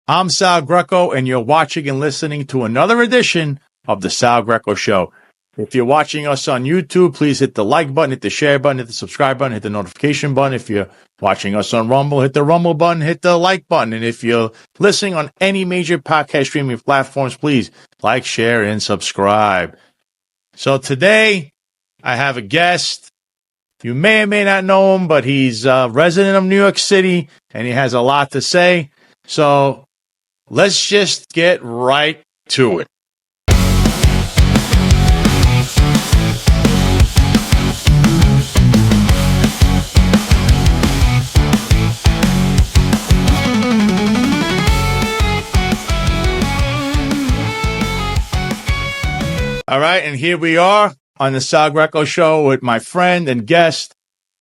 I'm Sal Greco, and you're watching and listening to another edition of the Sal Greco Show. If you're watching us on YouTube, please hit the like button, hit the share button, hit the subscribe button, hit the notification button. If you're watching us on Rumble, hit the Rumble button, hit the like button. And if you're listening on any major podcast streaming platforms, please like, share, and subscribe. So today, I have a guest. You may or may not know him, but he's a resident of New York City, and he has a lot to say. So let's just get right to it. All right, and here we are on the Sal Greco Show with my friend and guest,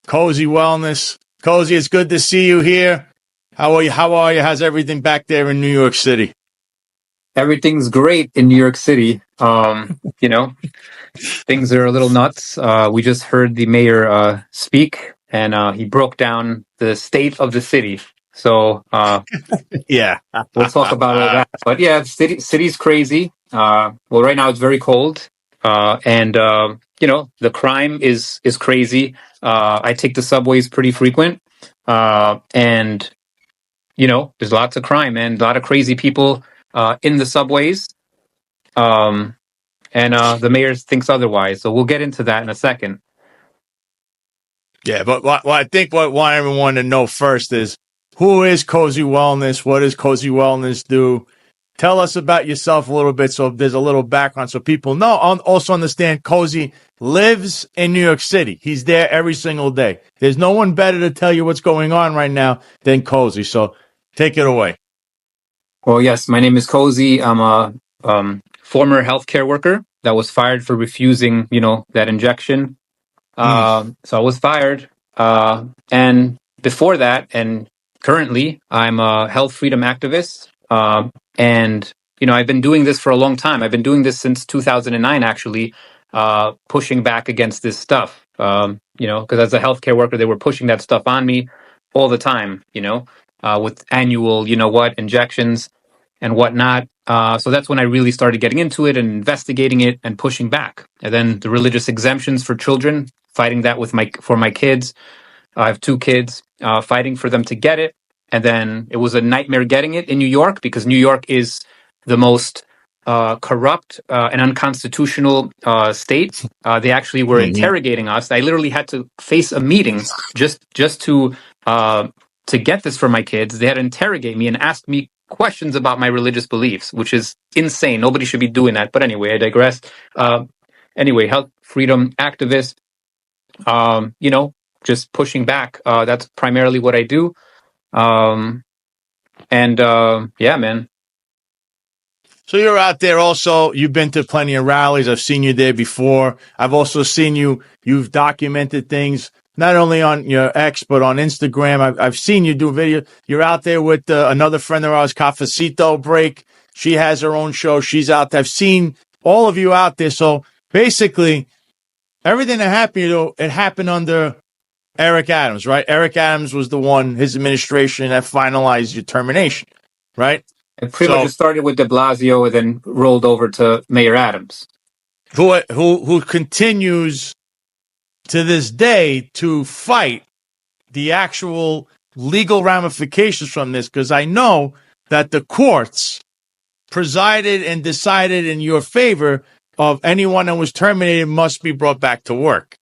KoziWellness. Kozi, it's good to see you here. How are you? How's everything back there in New York City? Everything's great in New York City. Things are a little nuts. We just heard the mayor speak, and he broke down the state of the city. So, yeah, we'll talk about all that. But yeah, city's crazy. Well, right now it's very cold, and the crime is crazy. I take the subways pretty frequent, and there's lots of crime and a lot of crazy people in the subways. And the mayor thinks otherwise. So we'll get into that in a second. Yeah, but I think what I want everyone to know first is, who is KoziWellness? What does KoziWellness do? Tell us about yourself a little bit, so there's a little background so people know. Also understand Kozi lives in New York City. He's there every single day. There's no one better to tell you what's going on right now than Kozi. So take it away. Well, yes, my name is Kozi. I'm a former healthcare worker that was fired for refusing, that injection. So I was fired. And before that, and currently, I'm a health freedom activist. And I've been doing this for a long time. I've been doing this since 2009, actually, pushing back against this stuff. Because as a healthcare worker, they were pushing that stuff on me all the time, with annual, injections and whatnot. So that's when I really started getting into it and investigating it and pushing back. And then the religious exemptions for children, fighting that for my kids. I have 2 kids, fighting for them to get it. And then it was a nightmare getting it in New York, because New York is the most corrupt and unconstitutional state. They actually were interrogating us. I literally had to face a meeting just to get this for my kids. They had to interrogate me and ask me questions about my religious beliefs, which is insane. Nobody should be doing that. But anyway, I digress. Health freedom activist, just pushing back. That's primarily what I do. Yeah, man. So you're out there also. You've been to plenty of rallies. I've seen you there before. I've also seen you've documented things, not only on your X, but on Instagram. I've seen you do video. You're out there with another friend of ours, Cafecito Break. She has her own show. She's out there. I've seen all of you out there. So basically, everything that happened, it happened under Eric Adams, right? Eric Adams was the one, his administration, that finalized your termination, right? It pretty much started with de Blasio and then rolled over to Mayor Adams. Who continues to this day to fight the actual legal ramifications from this, because I know that the courts presided and decided in your favor of anyone that was terminated must be brought back to work.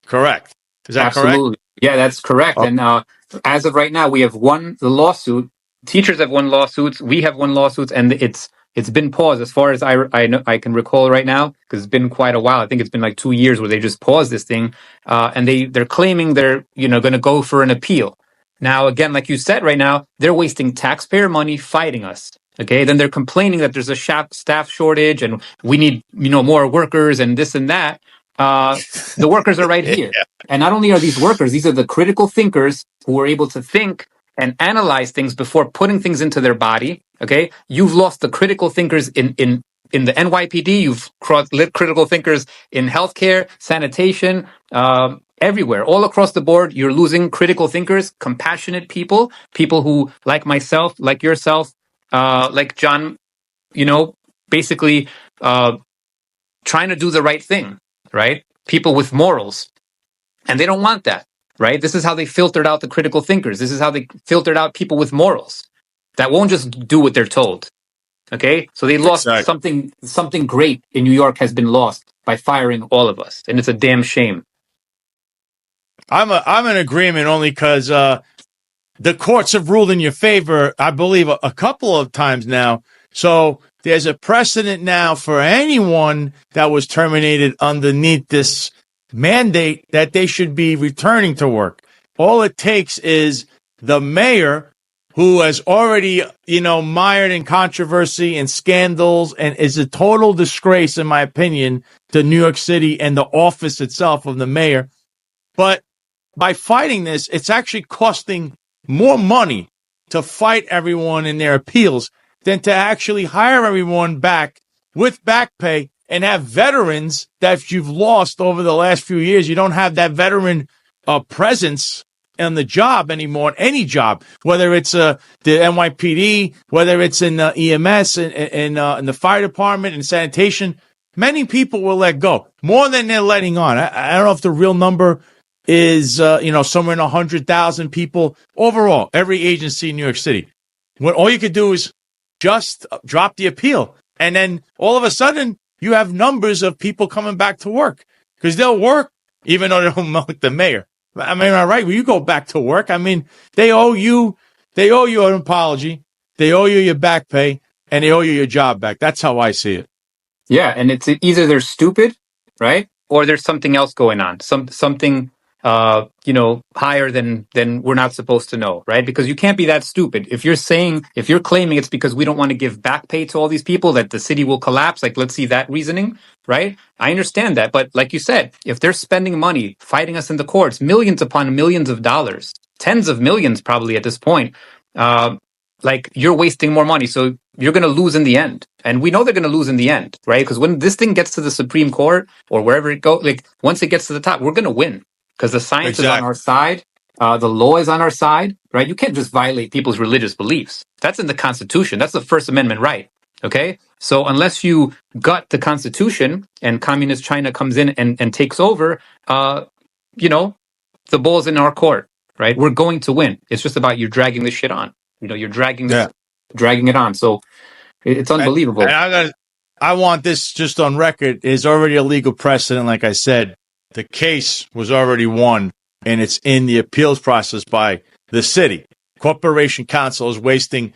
Correct? Is that Absolutely. correct? Yeah, that's correct. Okay. And as of right now, we have won the lawsuit. Teachers have won lawsuits. We have won lawsuits, and it's been paused as far as I can recall right now, because it's been quite a while. I think it's been like 2 years where they just paused this thing, and they're claiming they're going to go for an appeal. Now, again, like you said, right now they're wasting taxpayer money fighting us. Okay, then they're complaining that there's a staff shortage and we need more workers and this and that. The workers are right here. And not only are these workers, these are the critical thinkers who are able to think and analyze things before putting things into their body. Okay, you've lost the critical thinkers in the NYPD. You've lit critical thinkers in healthcare, sanitation, everywhere, all across the board. You're losing critical thinkers, compassionate people who, like myself, like yourself, like John, basically trying to do the right thing, right? People with morals. And they don't want that, right? This is how they filtered out the critical thinkers. This is how they filtered out people with morals that won't just do what they're told. Okay? So they lost something great in New York has been lost by firing all of us. And it's a damn shame. I'm in agreement only because the courts have ruled in your favor, I believe, a couple of times now. So there's a precedent now for anyone that was terminated underneath this mandate that they should be returning to work. All it takes is the mayor, who has already, mired in controversy and scandals and is a total disgrace, in my opinion, to New York City and the office itself of the mayor. But by fighting this, it's actually costing more money to fight everyone in their appeals than to actually hire everyone back with back pay and have veterans that you've lost over the last few years. You don't have that veteran presence on the job anymore, any job, whether it's the NYPD, whether it's in EMS, in the fire department and sanitation. Many people will let go, more than they're letting on. I don't know if the real number is, somewhere in 100,000 people overall, every agency in New York City. When all you could do is just drop the appeal. And then all of a sudden you have numbers of people coming back to work because they'll work even though they don't like the mayor. I mean, all right, well, you go back to work. I mean, they owe you an apology. They owe you your back pay and they owe you your job back. That's how I see it. Yeah. And it's either they're stupid, right? Or there's something else going on. Something higher than we're not supposed to know, right? Because you can't be that stupid. If you're claiming it's because we don't want to give back pay to all these people that the city will collapse, like let's see that reasoning, right? I understand that. But like you said, if they're spending money fighting us in the courts, millions upon millions of dollars, tens of millions probably at this point, like you're wasting more money. So you're going to lose in the end. And we know they're going to lose in the end, right? Because when this thing gets to the Supreme Court or wherever it goes, like once it gets to the top, we're going to win. Because the science is on our side, the law is on our side, right? You can't just violate people's religious beliefs. That's in the Constitution. That's the First Amendment right, okay? So unless you gut the Constitution and communist China comes in and takes over, the ball's in our court, right? We're going to win. It's just about you dragging this shit on. You're dragging it on. So it's unbelievable. And I want this just on record. Is already a legal precedent, like I said. The case was already won, and it's in the appeals process by the city. Corporation Counsel is wasting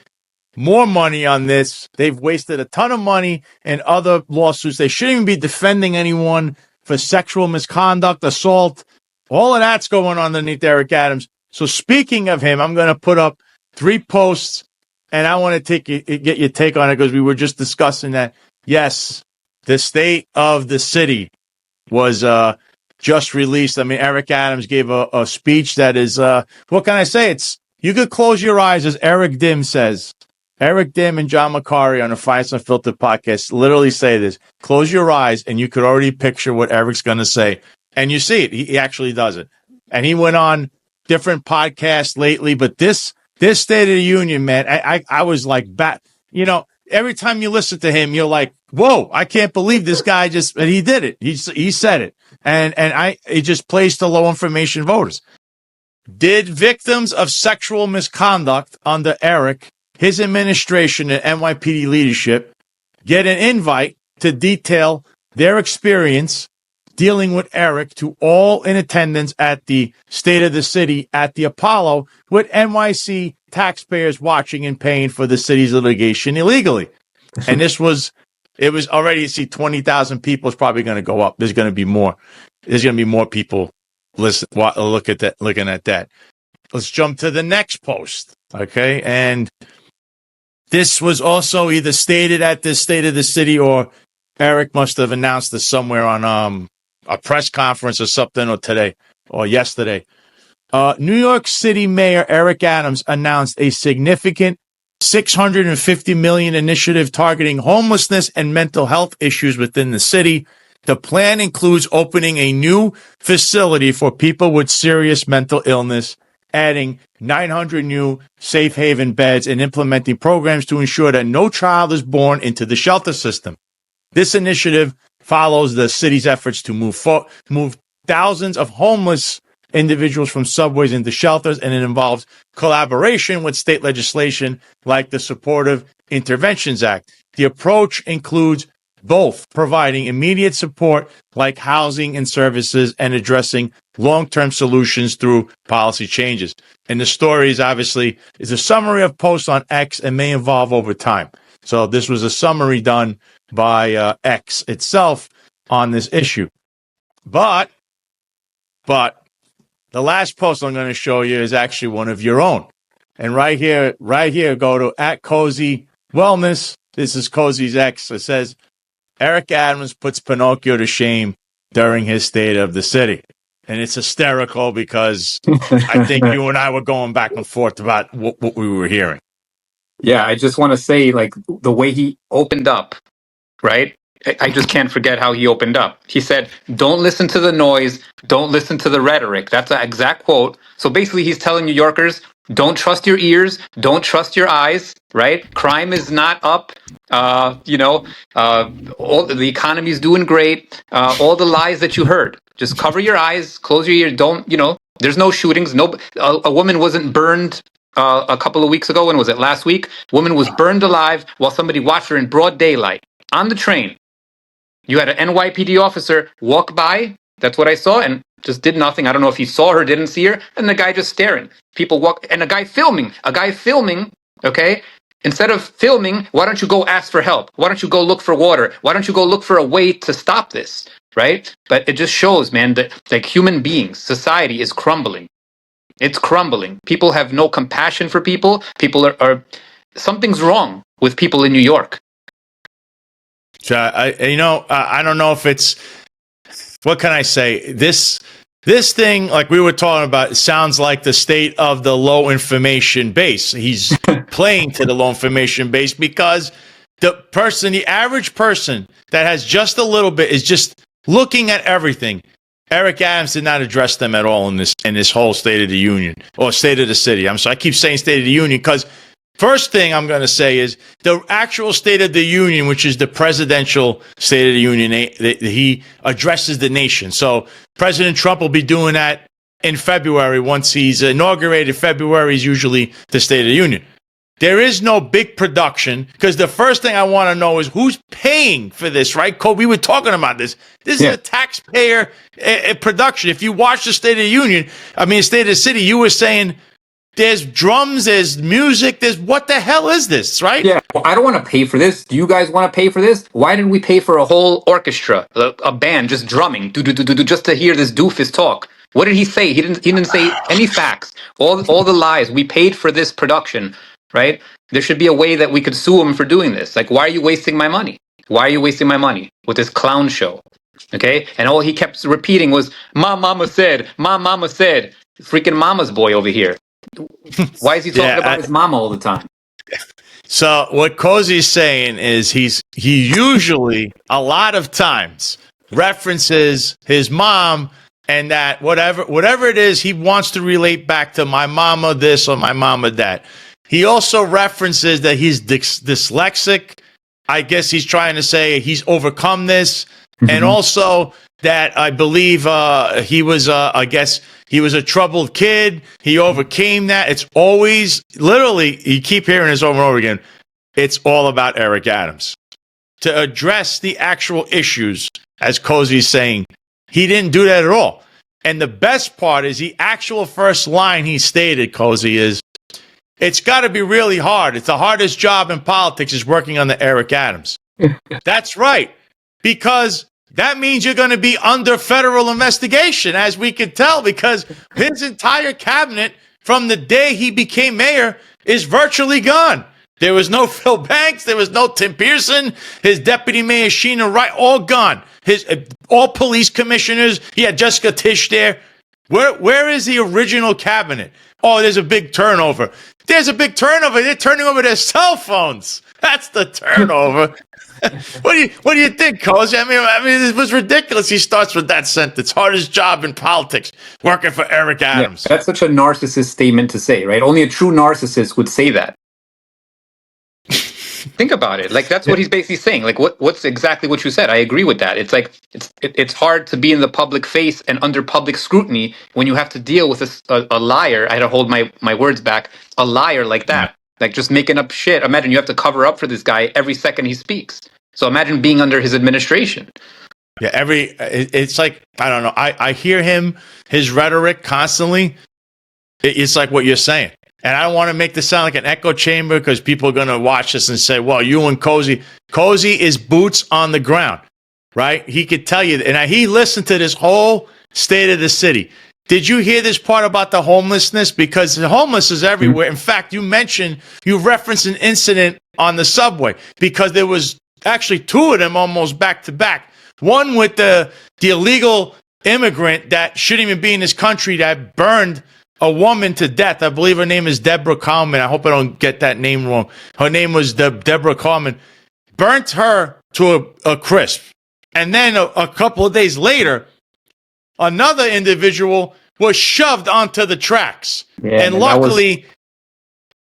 more money on this. They've wasted a ton of money in other lawsuits. They shouldn't even be defending anyone for sexual misconduct, assault. All of that's going on underneath Eric Adams. So speaking of him, I'm going to put up 3 posts, and I want to get your take on it because we were just discussing that. Yes, the state of the city was just released. I mean, Eric Adams gave a speech that is, what can I say? You could close your eyes, as Eric Dim says. Eric Dim and John Macari on the Finance Unfiltered podcast literally say this. Close your eyes, and you could already picture what Eric's going to say. And you see it. He actually does it. And he went on different podcasts lately, but this State of the Union, man, I was like, every time you listen to him, you're like, whoa, I can't believe this guy and he did it. He said it. And it just plays to low information voters. Did victims of sexual misconduct under Eric, his administration and NYPD leadership, get an invite to detail their experience dealing with Eric to all in attendance at the State of the City at the Apollo, with NYC taxpayers watching and paying for the city's litigation illegally? And it was already, 20,000 people is probably going to go up. There's going to be more. There's going to be more people looking at that. Let's jump to the next post. Okay. And this was also either stated at the State of the City or Eric must have announced this somewhere on a press conference or something, or today or yesterday. New York City Mayor Eric Adams announced a significant $650 million initiative targeting homelessness and mental health issues within the city. The plan includes opening a new facility for people with serious mental illness adding 900 new safe haven beds and implementing programs to ensure that no child is born into the shelter system. This initiative follows the city's efforts to move thousands of homeless individuals from subways into shelters, and it involves collaboration with state legislation like the Supportive Interventions Act. The approach includes both providing immediate support like housing and services and addressing long-term solutions through policy changes. And the story is obviously a summary of posts on X and may evolve over time. So this was a summary done by X itself on this issue. But the last post I'm going to show you is actually one of your own. And right here, go to @KoziWellness. This is Kozi's X. It says, Eric Adams puts Pinocchio to shame during his State of the City. And it's hysterical because I think you and I were going back and forth about what we were hearing. Yeah, I just want to say, like, the way he opened up, right? I just can't forget how he opened up. He said, don't listen to the noise. Don't listen to the rhetoric. That's an exact quote. So basically, he's telling New Yorkers, don't trust your ears. Don't trust your eyes, right? Crime is not up. All the economy is doing great. All the lies that you heard. Just cover your eyes, close your ears. Don't, there's no shootings. No, a woman wasn't burned a couple of weeks ago. When was it? Last week? Woman was burned alive while somebody watched her in broad daylight on the train. You had an NYPD officer walk by. That's what I saw, and just did nothing. I don't know if he saw her, didn't see her, and the guy just staring. People walk, and a guy filming. Okay? Instead of filming, why don't you go ask for help? Why don't you go look for water? Why don't you go look for a way to stop this, right? But it just shows, man, that like human beings, society is crumbling. It's crumbling. People have no compassion for people. People are something's wrong with people in New York. So I don't know if it's, what can I say? This thing, like we were talking about, it sounds like the state of the low information base. He's playing to the low information base because the average person that has just a little bit is just looking at everything. Eric Adams did not address them at all in this whole State of the Union or State of the City. I'm sorry, I keep saying State of the Union because first thing I'm going to say is the actual State of the Union, which is the presidential State of the Union, he addresses the nation. So President Trump will be doing that in February. Once he's inaugurated, February is usually the State of the Union. There is no big production because the first thing I want to know is who's paying for this, right? Kobe, we were talking about this. This is a taxpayer production. If you watch the State of the Union, State of the City, you were saying there's drums, there's music, what the hell is this, right? Yeah, well, I don't want to pay for this. Do you guys want to pay for this? Why didn't we pay for a whole orchestra, a band just drumming, just to hear this doofus talk? What did he say? He didn't say any facts. All the lies. We paid for this production, right? There should be a way that we could sue him for doing this. Like, why are you wasting my money? Why are you wasting my money with this clown show? Okay? And all he kept repeating was, my mama said, freaking mama's boy over here. Why is he talking about his mama all the time? So what Kozi's saying is he usually, a lot of times, references his mom and that whatever it is, he wants to relate back to my mama this or my mama that. He also references that he's dyslexic. I guess he's trying to say he's overcome this. Mm-hmm. And also that I believe he was a troubled kid. He overcame that. It's always, literally, you keep hearing this over and over again. It's all about Eric Adams. To address the actual issues, as Kozi's saying, he didn't do that at all. And the best part is the actual first line he stated, Kozi, is, it's got to be really hard. It's the hardest job in politics is working under Eric Adams. That's right. Because that means you're going to be under federal investigation, as we can tell, because his entire cabinet from the day he became mayor is virtually gone. There was no Phil Banks. There was no Tim Pearson. His deputy mayor, Sheena Wright, all gone. All police commissioners. He had Jessica Tisch there. Where is the original cabinet? Oh, there's a big turnover. There's a big turnover. They're turning over their cell phones. That's the turnover. What do you think, Cozy? I mean, it was ridiculous. He starts with that sentence: hardest job in politics, working for Eric Adams. Yeah, that's such a narcissist statement to say, right? Only a true narcissist would say that. Think about it. Like, that's what he's basically saying. Like, what's exactly what you said. I agree with that. It's like it's hard to be in the public face and under public scrutiny when you have to deal with a liar. I had to hold my words back. A liar like that, like just making up shit. Imagine you have to cover up for this guy every second he speaks. So imagine being under his administration. Yeah, it's like, I don't know. I hear his rhetoric constantly. It's like what you're saying. And I don't want to make this sound like an echo chamber because people are going to watch this and say, well, you and Cozy is boots on the ground, right? He could tell you, and he listened to this whole state of the city. Did you hear this part about the homelessness? Because the homeless is everywhere. In fact, you referenced an incident on the subway because there was actually two of them almost back to back. One with the illegal immigrant that shouldn't even be in this country that burned a woman to death. I believe her name is Deborah Coleman. I hope I don't get that name wrong. Her name was Deborah Coleman. Burnt her to a crisp. And then a couple of days later, another individual was shoved onto the tracks. Yeah, and luckily,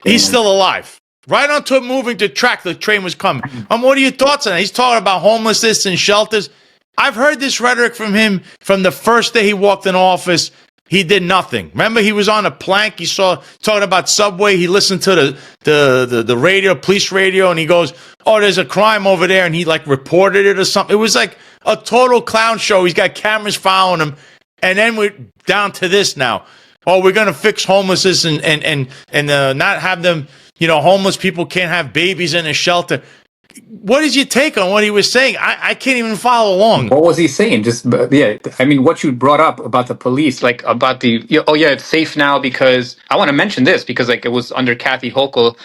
he's still alive. Right onto a moving to track, the train was coming. What are your thoughts on that? He's talking about homelessness and shelters. I've heard this rhetoric from him from the first day he walked in office. He did nothing. Remember, he was on a plank. He saw talking about Subway. He listened to the radio, police radio, and he goes, "Oh, there's a crime over there," and he like reported it or something. It was like a total clown show. He's got cameras following him, and then we're down to this now. Oh, we're gonna fix homelessness and not have them. You know, homeless people can't have babies in a shelter. What is your take on what he was saying? I can't even follow along. What was he saying? Just, yeah, I mean, what you brought up about the police, like about it's safe now because I want to mention this because like it was under Kathy Hochul,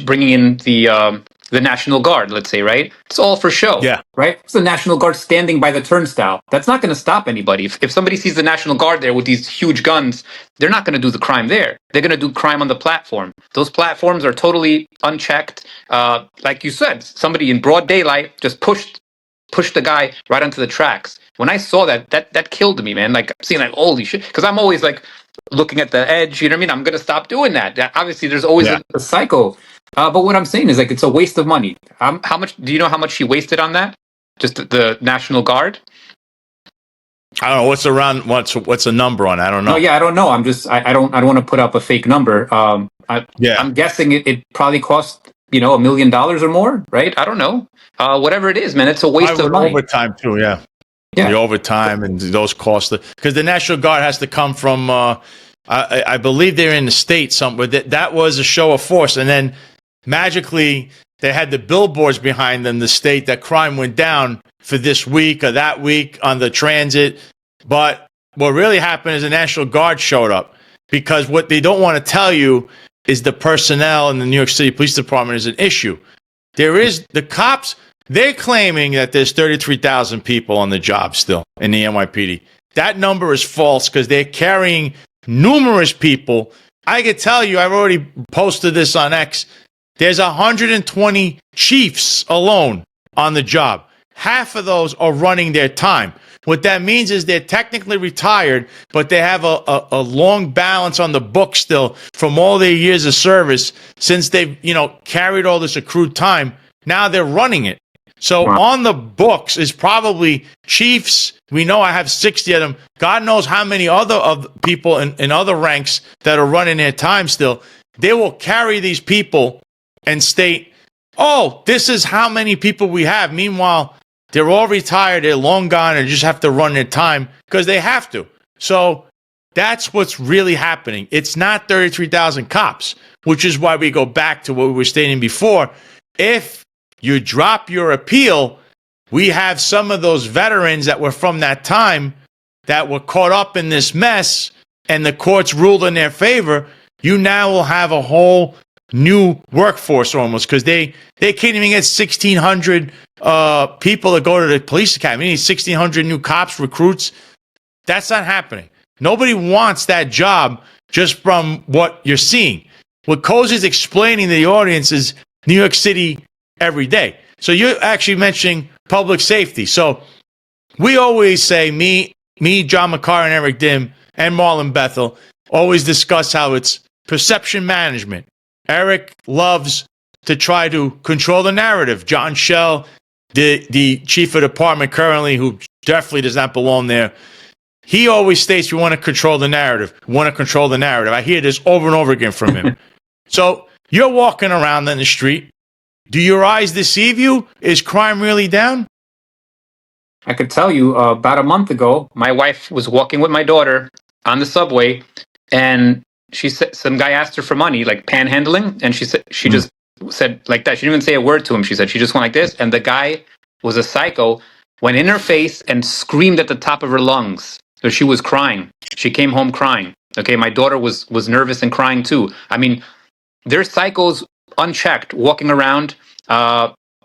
bringing in the National Guard, let's say, right? It's all for show, right? It's the National Guard standing by the turnstile. That's not going to stop anybody. If somebody sees the National Guard there with these huge guns, they're not going to do the crime there. They're going to do crime on the platform. Those platforms are totally unchecked. Like you said, somebody in broad daylight just pushed the guy right onto the tracks. When I saw that killed me, man. Like, I'm seeing like, holy shit. Because I'm always like looking at the edge, you know what I mean? I'm going to stop doing that. Obviously, there's always a cycle. But what I'm saying is like, it's a waste of money. How much, do you know how much she wasted on that? Just the National Guard? I don't know. What's a number on? I don't know. No, yeah, I don't know. I don't want to put up a fake number. I'm guessing it probably cost, $1 million or more, right? I don't know. Whatever it is, man, it's a waste of money. Overtime too, yeah. The overtime and those costs, because the National Guard has to come from. I believe they're in the state somewhere. That was a show of force, and then magically they had the billboards behind them. The state that crime went down for this week or that week on the transit. But what really happened is the National Guard showed up, because what they don't want to tell you is the personnel in the New York City Police Department is an issue. The cops, they're claiming that there's 33,000 people on the job still in the NYPD. That number is false because they're carrying numerous people. I can tell you, I've already posted this on X. There's 120 chiefs alone on the job. Half of those are running their time. What that means is they're technically retired, but they have a long balance on the book still from all their years of service since they've, carried all this accrued time. Now they're running it. So on the books is probably chiefs. We know I have 60 of them. God knows how many other people in other ranks that are running their time still. They will carry these people and state, oh, this is how many people we have. Meanwhile, they're all retired, they're long gone, and just have to run their time because they have to. So that's what's really happening. It's not 33,000 cops, which is why we go back to what we were stating before. If you drop your appeal, we have some of those veterans that were from that time that were caught up in this mess, and the courts ruled in their favor. You now will have a whole new workforce almost, because they can't even get 1,600 people to go to the police academy. You need 1,600 new cops, recruits. That's not happening. Nobody wants that job just from what you're seeing. What Kozi's explaining to the audience is New York City every day. So you're actually mentioning public safety. So we always say, me, John McCarr, and Eric Dim, and Marlon Bethel always discuss how it's perception management. Eric loves to try to control the narrative. John Schell, the chief of department currently, who definitely does not belong there, he always states we want to control the narrative. We want to control the narrative. I hear this over and over again from him. So you're walking around in the street. Do your eyes deceive you? Is crime really down? I could tell you about a month ago, my wife was walking with my daughter on the subway, and she said some guy asked her for money, like panhandling, and she just said like that. She didn't even say a word to him. She said she just went like this, and the guy was a psycho, went in her face and screamed at the top of her lungs. So she was crying. She came home crying. Okay, my daughter was nervous and crying too. I mean, there's psychos unchecked walking around.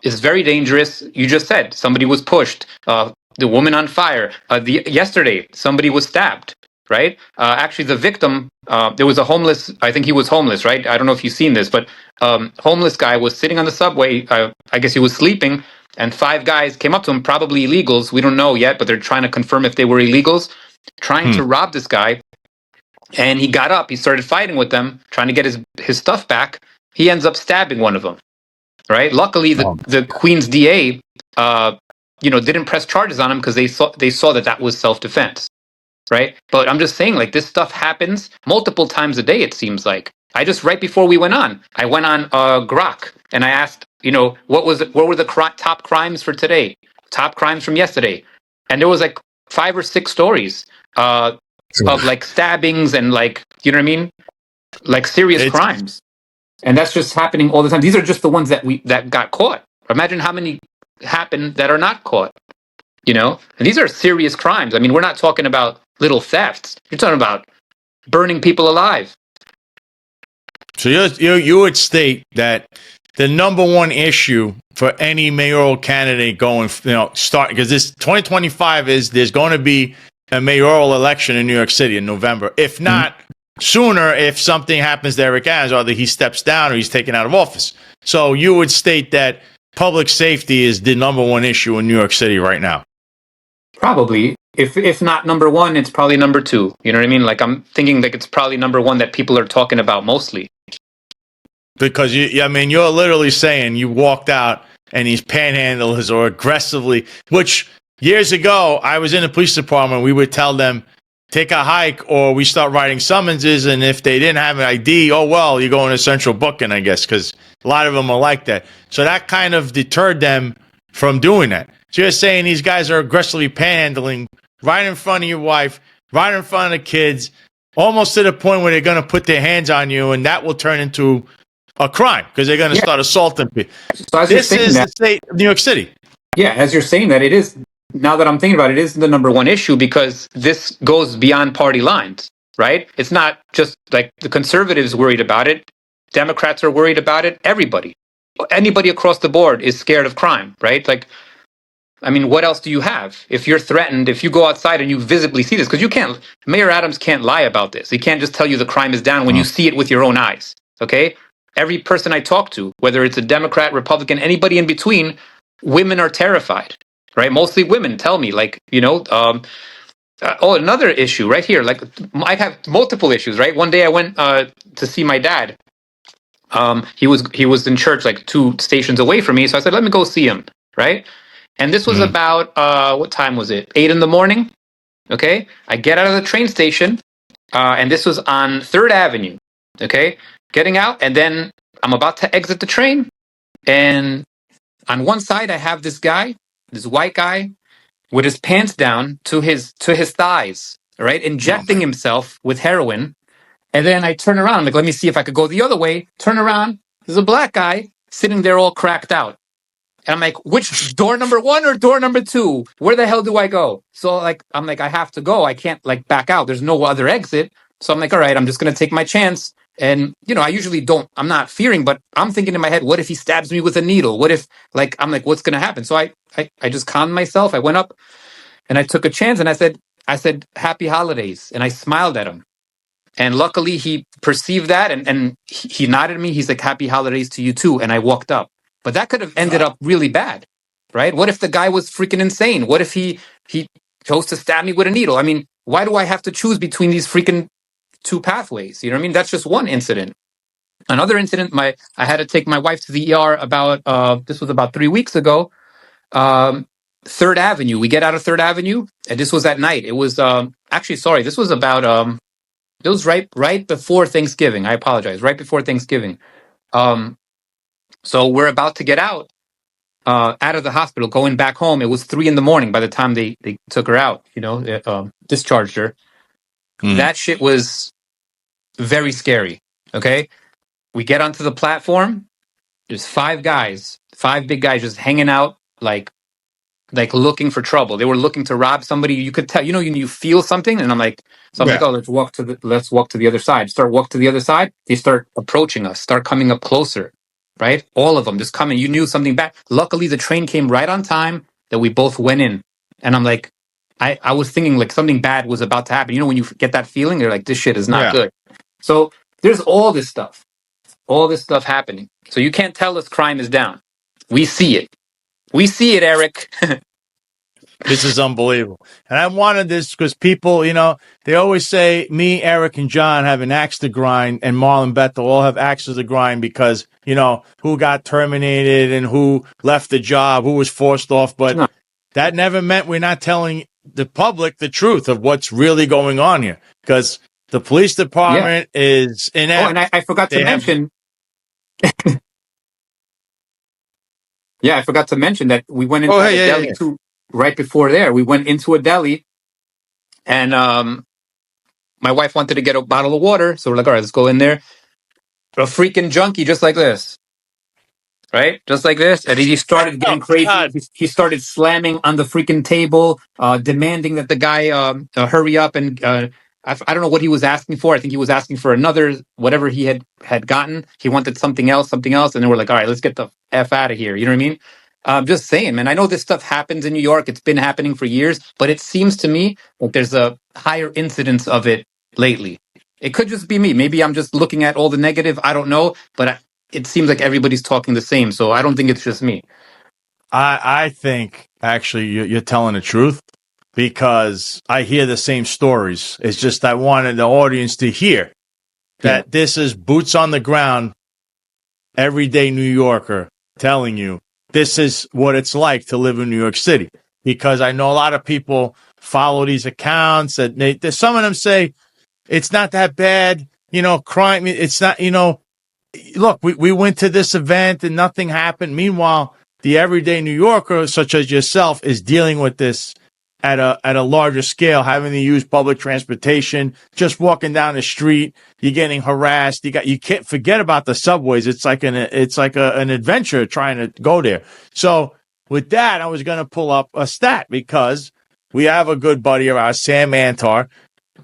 Is very dangerous. You just said somebody was pushed. The woman on fire. Yesterday, somebody was stabbed. Right? Actually, the victim. There was a homeless. I think he was homeless. Right? I don't know if you've seen this, but homeless guy was sitting on the subway. I guess he was sleeping, and 5 guys came up to him, probably illegals. We don't know yet, but they're trying to confirm if they were illegals, trying to rob this guy. And he got up. He started fighting with them, trying to get his stuff back. He ends up stabbing one of them. Right. Luckily, the Queen's DA, didn't press charges on him because they saw that was self-defense. Right. But I'm just saying, like, this stuff happens multiple times a day. It seems like right before we went on, I went on Grok and I asked, what were the top crimes for today? Top crimes from yesterday. And there was like 5 or 6 stories of like stabbings and like, you know what I mean? Like serious crimes. And that's just happening all the time. These are just the ones that got caught. Imagine how many happen that are not caught. And these are serious crimes. I mean, we're not talking about little thefts. You're talking about burning people alive. So you would state that the number one issue for any mayoral candidate going, start, because this 2025 there's going to be a mayoral election in New York City in November. If not sooner, if something happens to Eric Adams, either he steps down or he's taken out of office. So you would state that public safety is the number one issue in New York City right now. Probably. If not number one, it's probably number 2. You know what I mean? Like, I'm thinking like it's probably number 1 that people are talking about mostly. Because you're literally saying you walked out and these panhandlers or aggressively, which years ago I was in the police department, we would tell them, take a hike, or we start writing summonses, and if they didn't have an ID, oh, well, you're going to central booking, I guess, because a lot of them are like that. So that kind of deterred them from doing that. So you're saying these guys are aggressively panhandling right in front of your wife, right in front of the kids, almost to the point where they're going to put their hands on you, and that will turn into a crime because they're going to start assaulting people. So this is the state of New York City. Yeah, as you're saying that, it is. Now that I'm thinking about it, it is the number 1 issue because this goes beyond party lines, right? It's not just like the conservatives worried about it. Democrats are worried about it. Anybody across the board is scared of crime, right? Like, I mean, what else do you have? If you're threatened, if you go outside and you visibly see this, because Mayor Adams can't lie about this. He can't just tell you the crime is down when you see it with your own eyes, okay? Every person I talk to, whether it's a Democrat, Republican, anybody in between, women are terrified. Right, mostly women tell me, like, another issue right here. Like, I have multiple issues. Right, one day I went to see my dad. He was in church like 2 stations away from me, so I said, let me go see him. Right, and this was about what time was it? 8 a.m. Okay, I get out of the train station, and this was on 3rd Avenue. Okay, getting out, and then I'm about to exit the train, and on one side I have this white guy with his pants down to his thighs, right? Injecting himself with heroin. And then I turn around, like, let me see if I could go the other way. Turn around. There's a black guy sitting there all cracked out. And I'm like, which door number 1 or door number 2? Where the hell do I go? So I'm like, I have to go. I can't back out. There's no other exit. So I'm like, all right, I'm just going to take my chance. And, I usually I'm not fearing, but I'm thinking in my head, what if he stabs me with a needle? What if, I'm like, what's going to happen? So I just calmed myself. I went up and I took a chance and I said, I said, "Happy holidays." And I smiled at him. And luckily he perceived that and he nodded at me. He's like, "Happy holidays to you too." And I walked up. But that could have ended up really bad, right? What if the guy was freaking insane? What if he chose to stab me with a needle? I mean, why do I have to choose between these freaking two pathways? You know what I mean? That's just one incident. Another incident, I had to take my wife to the ER about this was about 3 weeks ago. Third Avenue. We get out of Third Avenue, and this was at night. It was actually sorry, this was about it was right before Thanksgiving. I apologize. Right before Thanksgiving. So we're about to get out of the hospital, going back home. It was 3 a.m. by the time they took her out. You know, discharged her. That shit was very scary. Okay, we get onto the platform. There's 5 guys, 5 big guys, just hanging out, like looking for trouble. They were looking to rob somebody. You could tell, you feel something, and I'm like, oh, let's walk to the other side. Walk to the other side. They start approaching us, start coming up closer, right? All of them just coming. You knew something bad. Luckily, the train came right on time that we both went in, and I'm like, I was thinking like something bad was about to happen. You know, when you get that feeling, you're like, this shit is not good. So there's all this stuff happening. So you can't tell us crime is down. We see it. We see it, Eric. This is unbelievable. And I wanted this because people, they always say me, Eric, and John have an axe to grind, and Marlon Bethel all have axes to grind because, who got terminated and who left the job, who was forced off. But that never meant we're not telling the public the truth of what's really going on here, because the police department is inept. Oh, and I forgot to mention. I forgot to mention that we went into a deli too. Right before there, we went into a deli, and my wife wanted to get a bottle of water, so we're like, all right, let's go in there. A freaking junkie, just like this, right? Just like this, and he started getting crazy. He started slamming on the freaking table, demanding that the guy hurry up. And I don't know what he was asking for. I think he was asking for another whatever he had gotten. He wanted something else, and then we're like, all right, let's get the F out of here. You know what I mean? I'm just saying, man, I know this stuff happens in New York. It's been happening for years, but it seems to me like there's a higher incidence of it lately. It could just be me. Maybe I'm just looking at all the negative. I don't know, but it seems like everybody's talking the same. So I don't think it's just me. I think actually you're telling the truth, because I hear the same stories. It's just I wanted the audience to hear that this is boots on the ground, everyday New Yorker telling you this is what it's like to live in New York City. Because I know a lot of people follow these accounts that some of them say it's not that bad, crime. It's not, look, we went to this event and nothing happened. Meanwhile, the everyday New Yorker, such as yourself, is dealing with this at a larger scale, having to use public transportation, just walking down the street, you're getting harassed. You can't forget about the subways. It's like an adventure trying to go there. So with that, I was going to pull up a stat because we have a good buddy of ours, Sam Antar.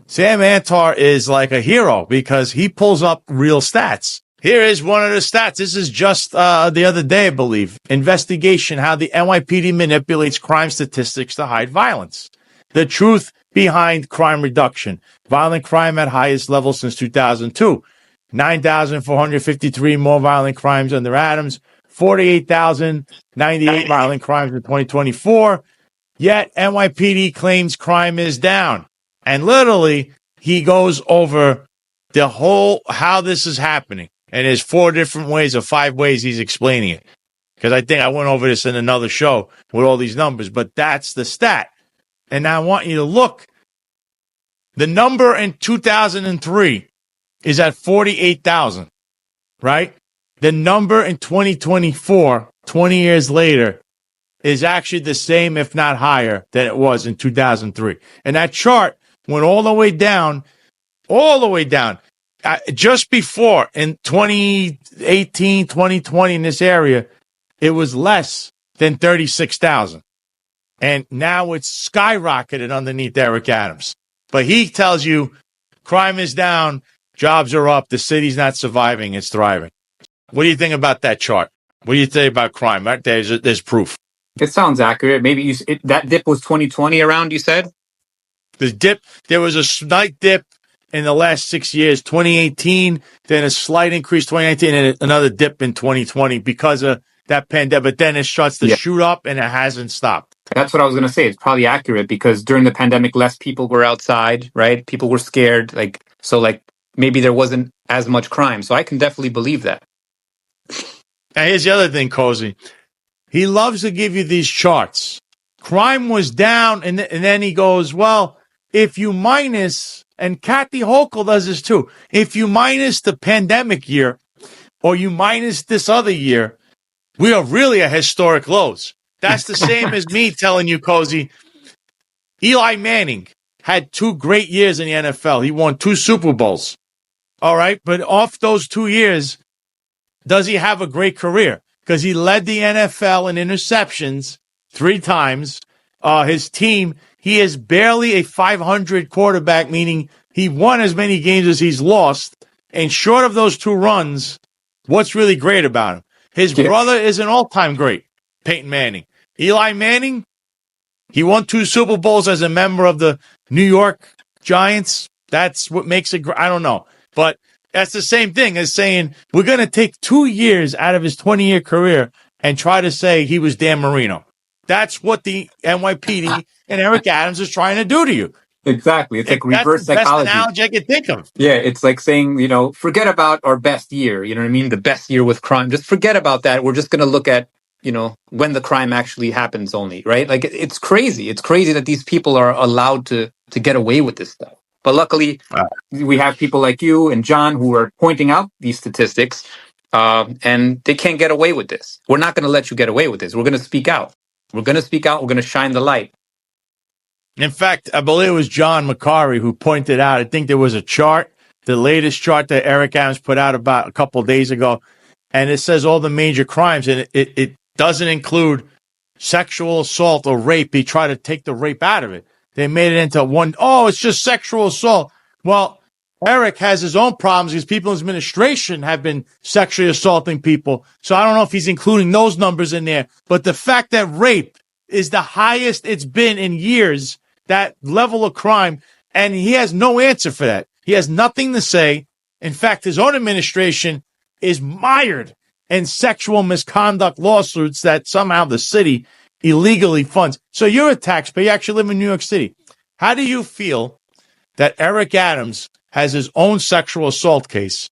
Sam Antar is like a hero because he pulls up real stats. Here is one of the stats. This is just the other day, I believe. Investigation, how the NYPD manipulates crime statistics to hide violence. The truth behind crime reduction. Violent crime at highest level since 2002. 9,453 more violent crimes under Adams. 48,098 violent crimes in 2024. Yet NYPD claims crime is down. And literally, he goes over the whole, how this is happening. And there's 4 different ways or 5 ways he's explaining it. Because I think I went over this in another show with all these numbers, but that's the stat. And now I want you to look. The number in 2003 is at 48,000, right? The number in 2024, 20 years later, is actually the same, if not higher, than it was in 2003. And that chart went all the way down. Just before, in 2018, 2020, in this area, it was less than 36,000. And now it's skyrocketed underneath Eric Adams. But he tells you crime is down, jobs are up, the city's not surviving, it's thriving. What do you think about that chart? What do you think about crime? Right? There's proof. It sounds accurate. Maybe that dip was 2020 around, you said? The dip, there was a slight dip in the last 6 years, 2018, then a slight increase 2019, and another dip in 2020 because of that pandemic. But then it starts to shoot up, and it hasn't stopped. That's what I was going to say. It's probably accurate because during the pandemic, less people were outside, right? People were scared. So maybe there wasn't as much crime. So I can definitely believe that. And here's the other thing, Kozi. He loves to give you these charts. Crime was down, and then he goes, well, if you minus, and Kathy Hochul does this too, if you minus the pandemic year, or you minus this other year, we are really at historic lows. That's the same as me telling you, Kozi, Eli Manning had 2 great years in the NFL. He won 2 Super Bowls. All right, but off those 2 years, does he have a great career? Because he led the NFL in interceptions 3 times. His team, he is barely a 500 quarterback, meaning he won as many games as he's lost. And short of those 2 runs, what's really great about him? His brother is an all-time great, Peyton Manning. Eli Manning, he won 2 Super Bowls as a member of the New York Giants. That's what makes it, I don't know. But that's the same thing as saying we're going to take 2 years out of his 20-year career and try to say he was Dan Marino. That's what the NYPD and Eric Adams is trying to do to you. Exactly. It's like reverse psychology. That's the best analogy I could think of. Yeah, it's like saying, forget about our best year. You know what I mean? The best year with crime. Just forget about that. We're just going to look at, when the crime actually happens only, right? Like, it's crazy. It's crazy that these people are allowed to get away with this stuff. But luckily, we have people like you and John who are pointing out these statistics, and they can't get away with this. We're not going to let you get away with this. We're going to speak out. We're going to speak out. We're going to shine the light. In fact, I believe it was John McCarry who pointed out, I think there was a chart, the latest chart that Eric Adams put out about a couple of days ago, and it says all the major crimes, and it doesn't include sexual assault or rape. He tried to take the rape out of it. They made it into one, it's just sexual assault. Well, Eric has his own problems because people in his administration have been sexually assaulting people. So I don't know if he's including those numbers in there. But the fact that rape is the highest it's been in years, that level of crime, and he has no answer for that. He has nothing to say. In fact, his own administration is mired in sexual misconduct lawsuits that somehow the city illegally funds. So you're a taxpayer. You actually live in New York City. How do you feel that Eric Adams has his own sexual assault case?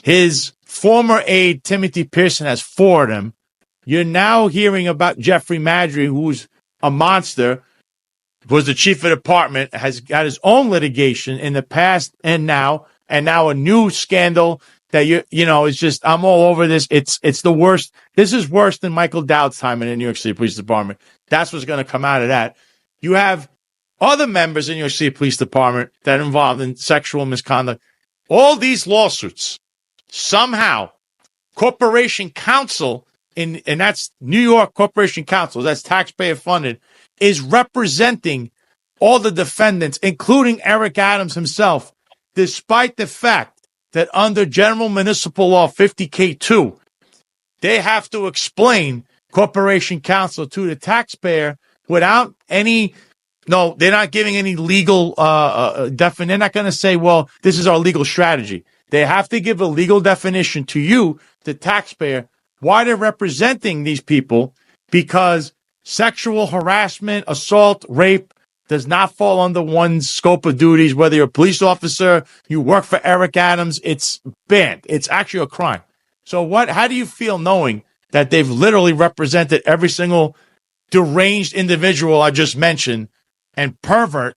His former aide, Timothy Pearson, has 4 of them. You're now hearing about Jeffrey Madry, who's a monster, was the chief of the department, has got his own litigation in the past and now a new scandal that is just, I'm all over this. It's the worst. This is worse than Michael Dowd's time in the New York City Police Department. That's what's going to come out of that. You have other members in New York City Police Department that are involved in sexual misconduct. All these lawsuits, somehow, Corporation Counsel, and that's New York Corporation Counsel, that's taxpayer funded, is representing all the defendants, including Eric Adams himself, despite the fact that under General Municipal Law 50K2, they have to explain Corporation Counsel to the taxpayer without any, no, they're not giving any legal definition. They're not going to say, well, this is our legal strategy. They have to give a legal definition to you, the taxpayer, why they're representing these people, because sexual harassment, assault, rape does not fall under one's scope of duties. Whether you're a police officer, you work for Eric Adams, it's banned. It's actually a crime. So how do you feel knowing that they've literally represented every single deranged individual I just mentioned and pervert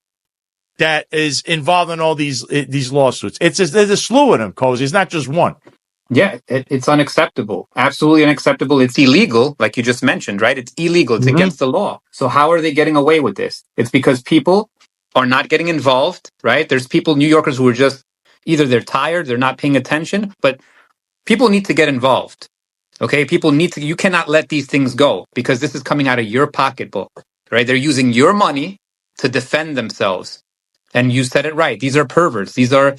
that is involved in all these lawsuits? There's a slew of them, Kozi. It's not just one. Yeah, it's unacceptable. Absolutely unacceptable. It's illegal, like you just mentioned, right? It's illegal. It's against the law. So how are they getting away with this? It's because people are not getting involved, right? There's people, New Yorkers, who are just, either they're tired, they're not paying attention, but people need to get involved. Okay? People need to, you cannot let these things go because this is coming out of your pocketbook, right? They're using your money to defend themselves. And you said it right. These are perverts. These are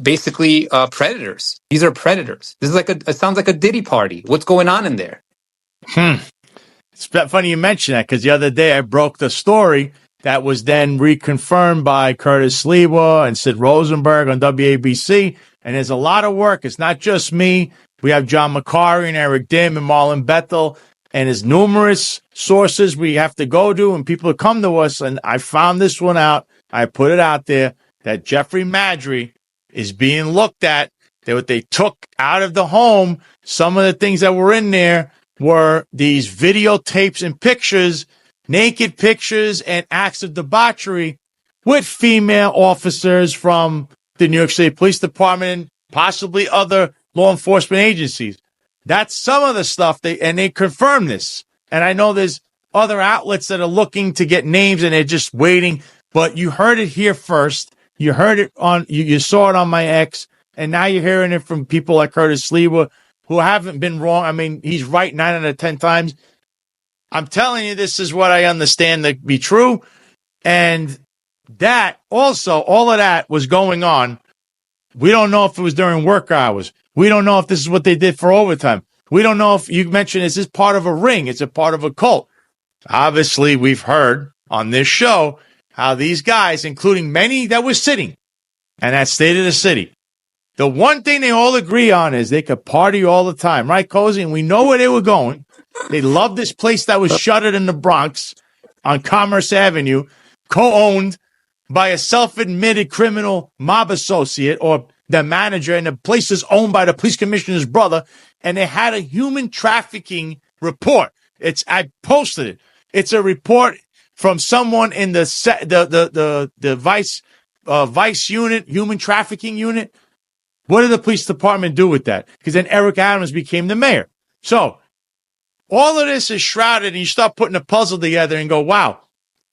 basically predators. These are predators. This is it sounds like a Diddy party. What's going on in there? It's funny you mention that because the other day I broke the story that was then reconfirmed by Curtis Sliwa and Sid Rosenberg on WABC. And there's a lot of work. It's not just me. We have John McCarry and Eric Dim and Marlon Bethel. And there's numerous sources we have to go to and people come to us. And I found this one out. I put it out there that Jeffrey Madry is being looked at. That what they took out of the home, some of the things that were in there were these videotapes and pictures, naked pictures and acts of debauchery with female officers from the New York City Police Department, possibly other law enforcement agencies. That's some of the stuff they confirm this. And I know there's other outlets that are looking to get names and they're just waiting, but you heard it here first. You heard it you saw it on my X, and now you're hearing it from people like Curtis Sliwa who haven't been wrong. I mean, he's right 9 out of 10 times. I'm telling you, this is what I understand to be true. And that also, all of that was going on. We don't know if it was during work hours. We don't know if this is what they did for overtime. We don't know if you mentioned is this part of a ring? It's a part of a cult. Obviously, we've heard on this show how these guys, including many that were sitting and that State of the City, the one thing they all agree on is they could party all the time, right, Cozy? And we know where they were going. They loved this place that was shuttered in the Bronx on Commerce Avenue, co-owned by a self-admitted criminal mob associate or the manager, and the place is owned by the police commissioner's brother, and they had a human trafficking report. I posted it. It's a report from someone in the vice unit, human trafficking unit. What did the police department do with that? Because then Eric Adams became the mayor. So all of this is shrouded, and you start putting a puzzle together and go, wow,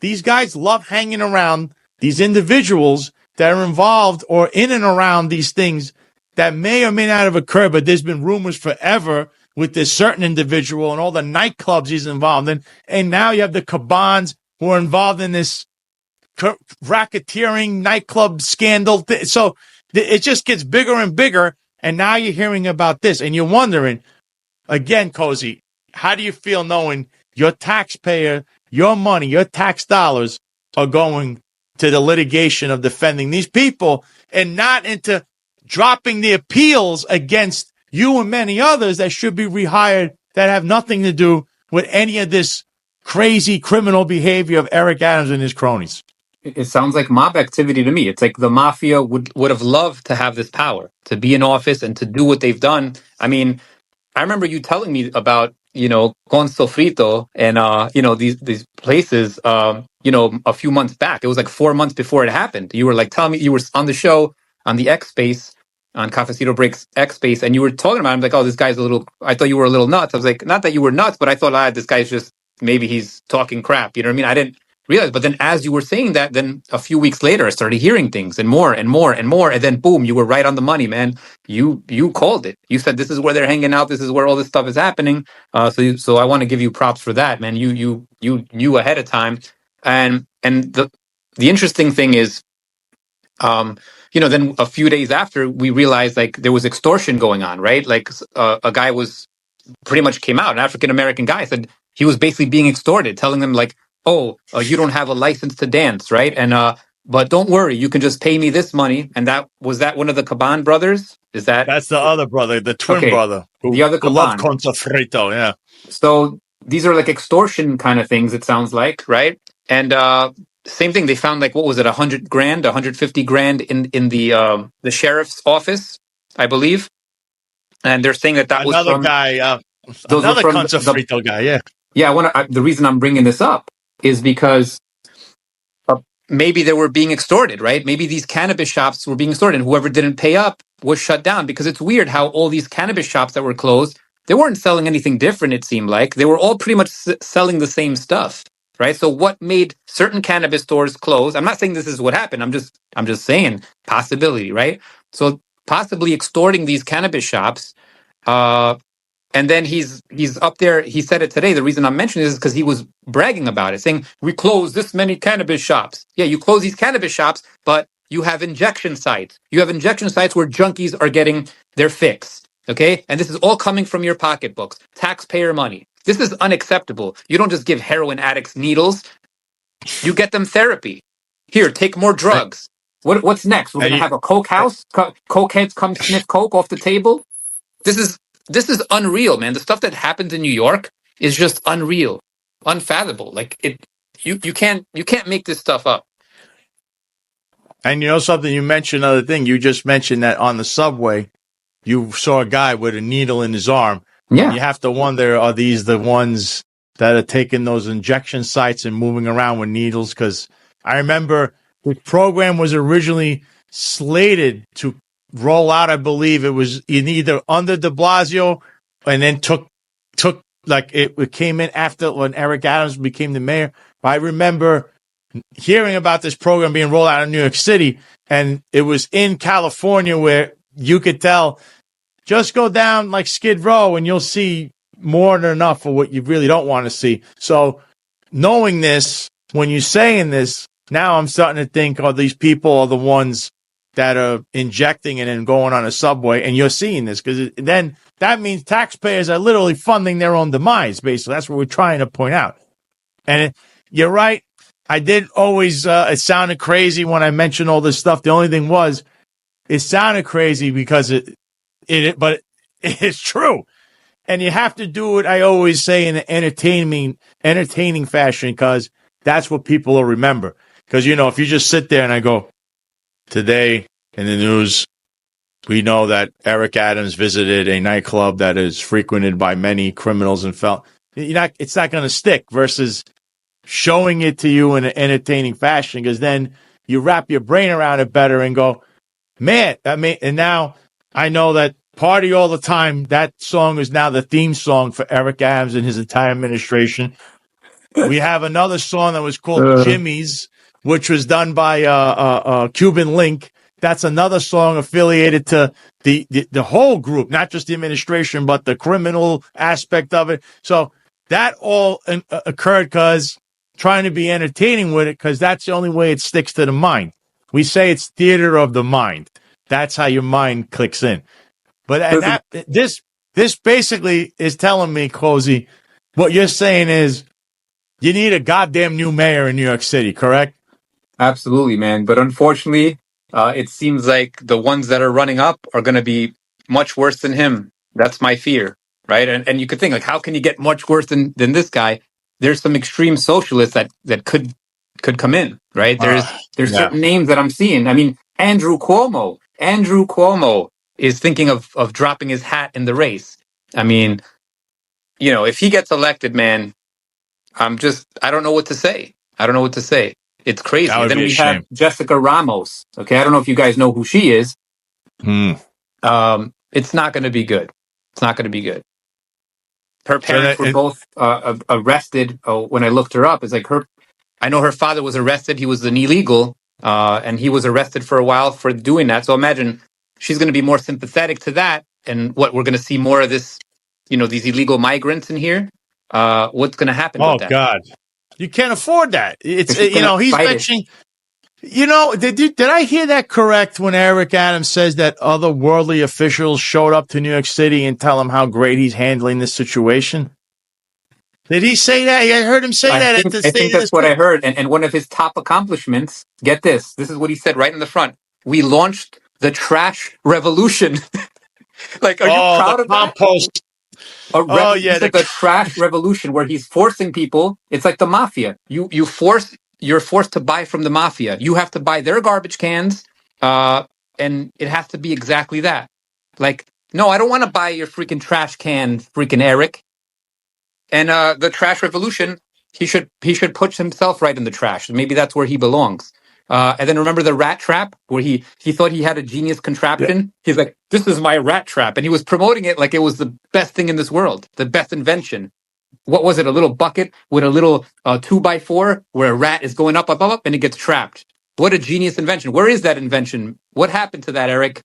these guys love hanging around these individuals that are involved or in and around these things that may or may not have occurred, but there's been rumors forever with this certain individual and all the nightclubs he's involved in. And now you have the Cabans who are involved in this racketeering nightclub scandal. So it just gets bigger and bigger. And now you're hearing about this and you're wondering, again, Cozy, how do you feel knowing your taxpayer, your money, your tax dollars are going to the litigation of defending these people and not into dropping the appeals against you and many others that should be rehired that have nothing to do with any of this crazy criminal behavior of Eric Adams and his cronies? It sounds like mob activity to me. It's like the mafia would have loved to have this power, to be in office and to do what they've done. I mean, I remember you telling me about, Con Sofrito and, these places, a few months back. It was like 4 months before it happened. You were like telling me, you were on the show on the X Space, on Cafecito Breaks X Space, and you were talking about him like, oh, this guy's I thought you were a little nuts. I was like, not that you were nuts, but I thought, this guy's just, maybe he's talking crap. You know what I mean? I didn't realize. But then as you were saying that, then a few weeks later, I started hearing things and more and more and more. And then boom, you were right on the money, man. You called it. You said, this is where they're hanging out. This is where all this stuff is happening. So I want to give you props for that, man. You knew ahead of time. And the interesting thing is, then a few days after we realized like there was extortion going on, right? Like a guy was pretty much came out, an African-American guy said he was basically being extorted, telling them like, oh, you don't have a license to dance, right? And, but don't worry, you can just pay me this money. And was that one of the Caban brothers? That's the other brother, the twin brother. The other Caban. Loved Con Sofrito, yeah. So these are like extortion kind of things, it sounds like, right? And, same thing. They found like, what was it? $100,000, $150,000 in the sheriff's office, I believe. And they're saying that was another from, guy, another Con Sofrito guy. Yeah. Yeah. The reason I'm bringing this up is because maybe they were being extorted, right? Maybe these cannabis shops were being extorted, and whoever didn't pay up was shut down. Because it's weird how all these cannabis shops that were closed, they weren't selling anything different. It seemed like they were all pretty much selling the same stuff. Right. So what made certain cannabis stores close? I'm not saying this is what happened. I'm just saying possibility. Right. So possibly extorting these cannabis shops. And then he's up there. He said it today. The reason I'm mentioning this is because he was bragging about it, saying we closed this many cannabis shops. Yeah, you close these cannabis shops, but you have injection sites. You have injection sites where junkies are getting their fix. Okay. And this is all coming from your pocketbooks, taxpayer money. This is unacceptable. You don't just give heroin addicts needles. You get them therapy. Here, take more drugs. What's next? We're gonna have a coke house. Coke heads come sniff coke off the table. This is unreal, man. The stuff that happened in New York is just unreal, unfathomable. Like you can't make this stuff up. And you know something? You mentioned another thing. You just mentioned that on the subway, you saw a guy with a needle in his arm. Yeah. And you have to wonder, are these the ones that are taking those injection sites and moving around with needles? Because I remember the program was originally slated to roll out. I believe it was in either under de Blasio and then took like it came in after when Eric Adams became the mayor. But I remember hearing about this program being rolled out in New York City, and it was in California where you could tell, just go down like Skid Row and you'll see more than enough for what you really don't want to see. So knowing this, when you're saying this, now I'm starting to think, oh, these people are the ones that are injecting it and going on a subway, and you're seeing this because then that means taxpayers are literally funding their own demise, basically. That's what we're trying to point out. And you're right. I did always, it sounded crazy when I mentioned all this stuff. The only thing was, it sounded crazy because but it's true. And you have to do it, I always say, in an entertaining fashion, because that's what people will remember. Because, you know, if you just sit there and I go, today in the news, we know that Eric Adams visited a nightclub that is frequented by many criminals and it's not going to stick versus showing it to you in an entertaining fashion, because then you wrap your brain around it better and go, man, and now I know that Party All the Time, that song is now the theme song for Eric Adams and his entire administration. We have another song that was called Jimmy's, which was done by Cuban Link. That's another song affiliated to the whole group, not just the administration, but the criminal aspect of it. So that all occurred because trying to be entertaining with it, because that's the only way it sticks to the mind. We say it's theater of the mind. That's how your mind clicks in. But this basically is telling me, Kozi, what you're saying is you need a goddamn new mayor in New York City, correct? Absolutely, man. But unfortunately, it seems like the ones that are running up are going to be much worse than him. That's my fear, right? And you could think, like, how can you get much worse than this guy? There's some extreme socialists that could come in, right? There's certain names that I'm seeing. I mean, Andrew Cuomo is thinking of dropping his hat in the race. I mean, you know, if he gets elected, man, I don't know what to say. It's crazy. And then we have Jessica Ramos. Okay, I don't know if you guys know who she is. It's not going to be good. Her parents were both arrested. When I looked her up, it's like I know her father was arrested. He was an illegal, and he was arrested for a while for doing that. So imagine she's going to be more sympathetic to that. And we're going to see more of this, you know, these illegal migrants in here. What's going to happen with that? Oh, God. You can't afford that. It's, you know, he's mentioning, you know, did I hear that correct when Eric Adams says that other worldly officials showed up to New York City and tell him how great he's handling this situation? Did he say that? I heard him say that at the I think that's what I heard. And one of his top accomplishments, get this is what he said right in the front. We launched the trash revolution. Like, are you proud of compost? That? It's like a trash revolution where he's forcing people. It's like the mafia. You're forced to buy from the mafia. You have to buy their garbage cans, and it has to be exactly that. Like, no, I don't want to buy your freaking trash can, freaking Eric. And the trash revolution, he should put himself right in the trash. Maybe that's where he belongs. And then remember the rat trap, where he thought he had a genius contraption. Yeah. He's like, this is my rat trap. And he was promoting it like it was the best thing in this world, the best invention. What was it? A little bucket with a little 2x4 where a rat is going up, and it gets trapped. What a genius invention. Where is that invention? What happened to that, Eric?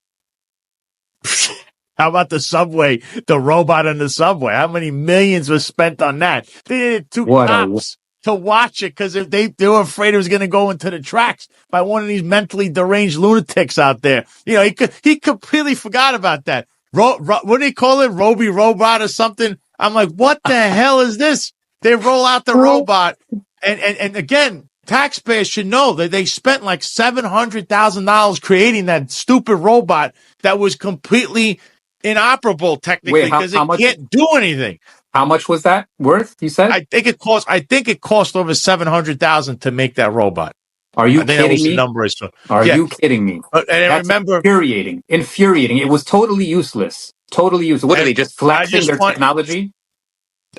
How about the subway, the robot in the subway? How many millions was spent on that? They needed two cops to watch it because they were afraid it was going to go into the tracks by one of these mentally deranged lunatics out there. You know, he completely forgot about that. What do they call it? Roby Robot or something? I'm like, what the hell is this? They roll out the robot. And again, taxpayers should know that they spent like $700,000 creating that stupid robot that was completely inoperable technically Wait, because how it much? can't do anything. How much was that worth? You said? I think it cost over $700,000 to make that robot. Are I you think that kidding was the me? number. Are Yeah. you kidding me? And I That's remember, infuriating. Infuriating. It was totally useless. Totally useless. What are they just flexing their technology?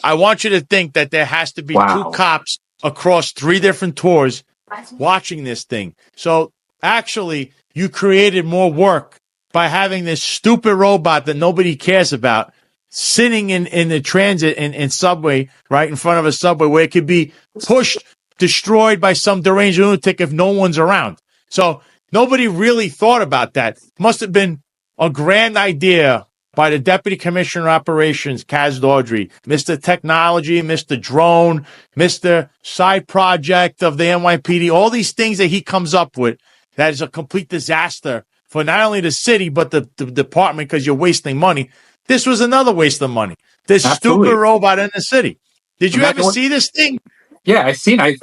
I want you to think that there has to be two Wow. cops across 3 different tours watching this thing. So actually, you created more work by having this stupid robot that nobody cares about sitting in the transit in subway, right in front of a subway where it could be pushed, destroyed by some deranged lunatic if no one's around. So nobody really thought about that. Must have been a grand idea by the Deputy Commissioner of Operations, Kaz Daughtry, Mr. Technology, Mr. Drone, Mr. Side Project of the NYPD, all these things that he comes up with that is a complete disaster for not only the city, but the department because you're wasting money. This was another waste of money. This Absolutely. stupid robot in the city. Did you Imagine ever see this thing? Yeah, I've seen. I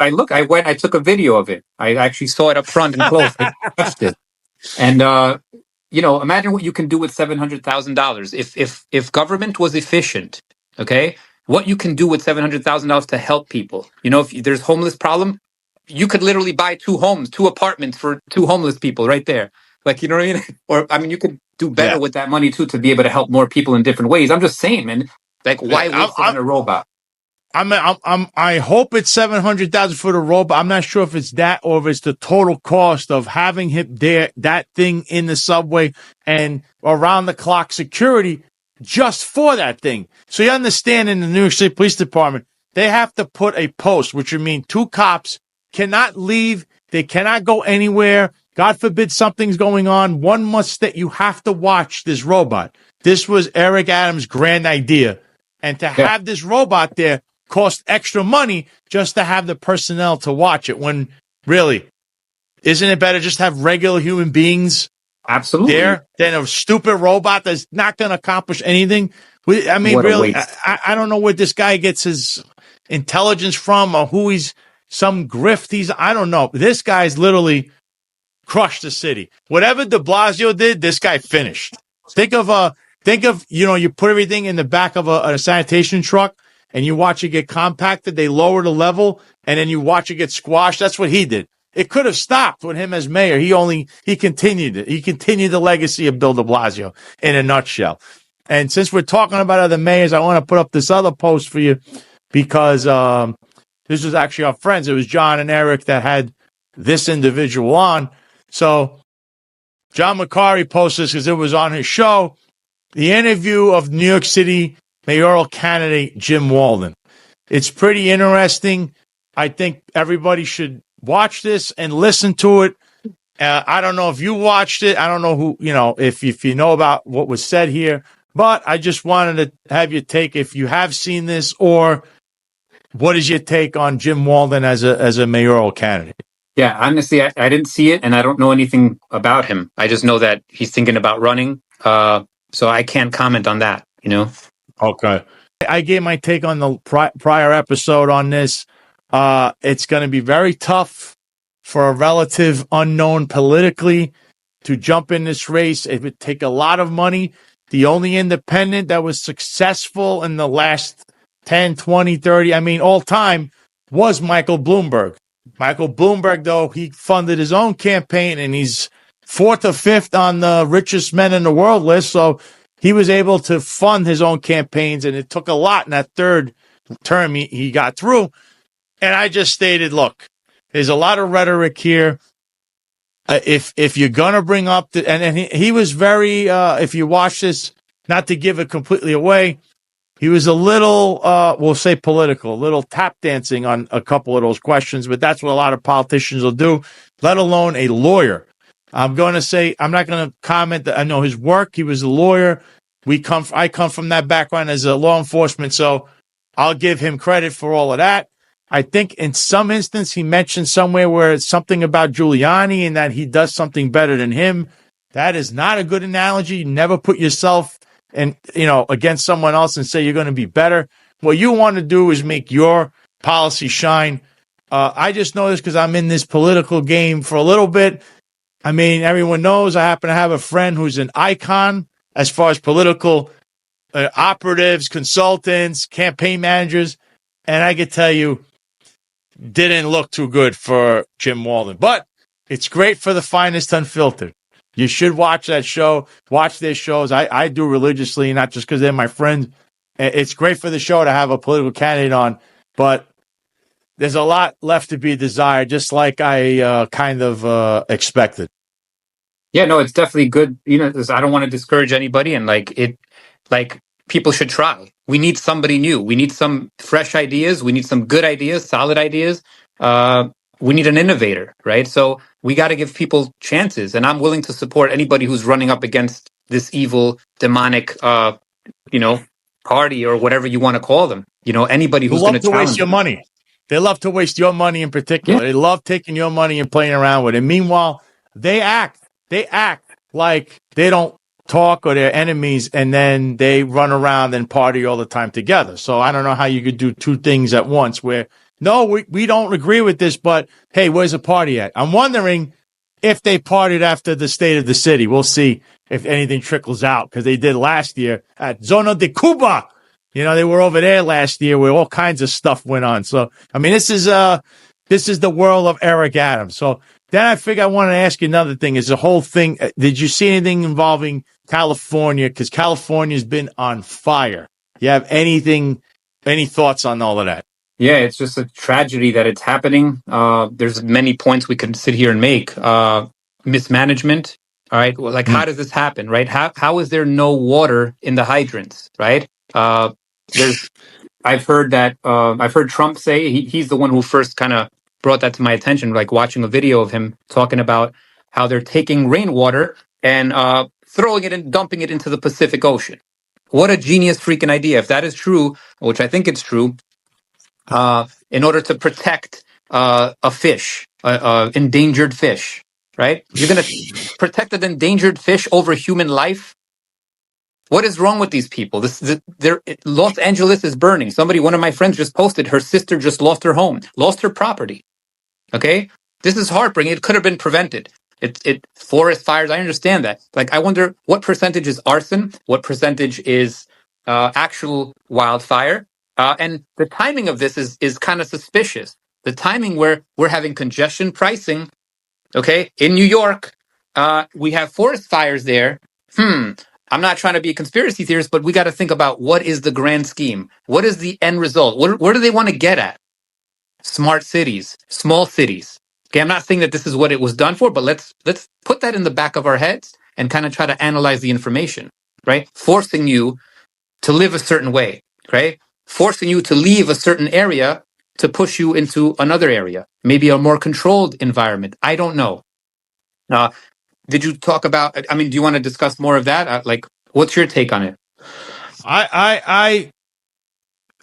went. I took a video of it. I actually saw it up front and close. I touched it, and imagine what you can do with $700,000 if government was efficient. Okay, what you can do with $700,000 to help people. If there's homeless problem, you could literally buy 2 homes, 2 apartments for 2 homeless people right there. Like, you know what I mean? Or you could do better with that money too to be able to help more people in different ways. I'm just saying, man. Like, why waste it on a robot? I hope it's $700,000 for the robot. I'm not sure if it's that or if it's the total cost of having him there, that thing in the subway and around the clock security just for that thing. So you understand in the New York City Police Department, they have to put a post, which would mean 2 cops cannot leave. They cannot go anywhere. God forbid something's going on. One must stay. You have to watch this robot. This was Eric Adams' grand idea. And to have this robot there cost extra money just to have the personnel to watch it when really, isn't it better just have regular human beings absolutely there than a stupid robot that's not going to accomplish anything? I mean, really, I don't know where this guy gets his intelligence from or who he's, some grift I don't know. This guy's literally crushed the city. Whatever de Blasio did, this guy finished. Think of, you put everything in the back of a sanitation truck and you watch it get compacted. They lower the level and then you watch it get squashed. That's what he did. It could have stopped with him as mayor. He continued it. He continued the legacy of Bill de Blasio in a nutshell. And since we're talking about other mayors, I want to put up this other post for you because, this was actually our friends. It was John and Eric that had this individual on. So John McCarry posted this because it was on his show. The interview of New York City mayoral candidate Jim Walden. It's pretty interesting. I think everybody should watch this and listen to it. I don't know if you watched it. I don't know who, if you know about what was said here, but I just wanted to have your take if you have seen this or what is your take on Jim Walden as a mayoral candidate? Yeah, honestly, I didn't see it and I don't know anything about him. I just know that he's thinking about running. So I can't comment on that, Okay. I gave my take on the prior episode on this. It's going to be very tough for a relative unknown politically to jump in this race. It would take a lot of money. The only independent that was successful in the last 10, 20, 30, all time was Michael Bloomberg. Michael Bloomberg, though, he funded his own campaign and he's 4th or 5th on the richest men in the world list. So he was able to fund his own campaigns and it took a lot in that 3rd term he got through. And I just stated, look, there's a lot of rhetoric here. If you're going to bring up and he was very, if you watch this, not to give it completely away, he was a little, we'll say political, a little tap dancing on a couple of those questions, but that's what a lot of politicians will do, let alone a lawyer. I'm going to say, I'm not going to comment that I know his work. He was a lawyer. I come from that background as a law enforcement, so I'll give him credit for all of that. I think in some instance, he mentioned somewhere where it's something about Giuliani and that he does something better than him. That is not a good analogy. You never put yourself against someone else and say you're going to be better. What you want to do is make your policy shine. I just know this because I'm in this political game for a little bit. I mean, everyone knows I happen to have a friend who's an icon as far as political operatives, consultants, campaign managers. And I could tell you, didn't look too good for Jim Walden. But it's great for the finest unfiltered. You should watch that show, watch their shows. I do religiously, not just because they're my friends. It's great for the show to have a political candidate on, but there's a lot left to be desired, just like I kind of expected. Yeah, no, it's definitely good. You know, I don't want to discourage anybody, and like people should try. We need somebody new. We need some fresh ideas. We need some good ideas, solid ideas. We need an innovator, right? So we got to give people chances, and I'm willing to support anybody who's running up against this evil, demonic, party or whatever you want to call them. You know, anybody who's going to challenge waste your money. They love to waste your money in particular. Yeah. They love taking your money and playing around with it. Meanwhile, they act like they don't talk or they're enemies, and then they run around and party all the time together. So I don't know how you could do two things at once where, no, we don't agree with this, but hey, where's the party at? I'm wondering if they partied after the State of the City. We'll see if anything trickles out, because they did last year at Zona de Cuba. You know, they were over there last year where all kinds of stuff went on. So, I mean, this is the world of Eric Adams. So then I figure I want to ask you another thing. Is the whole thing, did you see anything involving California? Because California's been on fire. You have any thoughts on all of that? Yeah, it's just a tragedy that it's happening. There's many points we could sit here and make. Mismanagement. All right. Well, like, how does this happen, right? How is there no water in the hydrants, right? I've heard Trump say he's the one who first kind of brought that to my attention, like watching a video of him talking about how they're taking rainwater and throwing it and dumping it into the Pacific Ocean. What a genius freaking idea. If that is true, which I think it's true, in order to protect a fish, endangered fish, right? You're going to protect an endangered fish over human life? What is wrong with these people? Los Angeles is burning. One of my friends just posted, her sister just lost her home, lost her property. Okay? This is heartbreaking. It could have been prevented. Forest fires, I understand that. Like, I wonder what percentage is arson, what percentage is actual wildfire. And the timing of this is kind of suspicious. The timing where we're having congestion pricing, okay, in New York, we have forest fires there. I'm not trying to be a conspiracy theorist, but we got to think about what is the grand scheme? What is the end result? Where do they want to get at? Smart cities, small cities. Okay, I'm not saying that this is what it was done for, but let's put that in the back of our heads and kind of try to analyze the information, right? Forcing you to live a certain way, right? Forcing you to leave a certain area to push you into another area, maybe a more controlled environment. I don't know. Did you talk about, do you want to discuss more of that? What's your take on it? I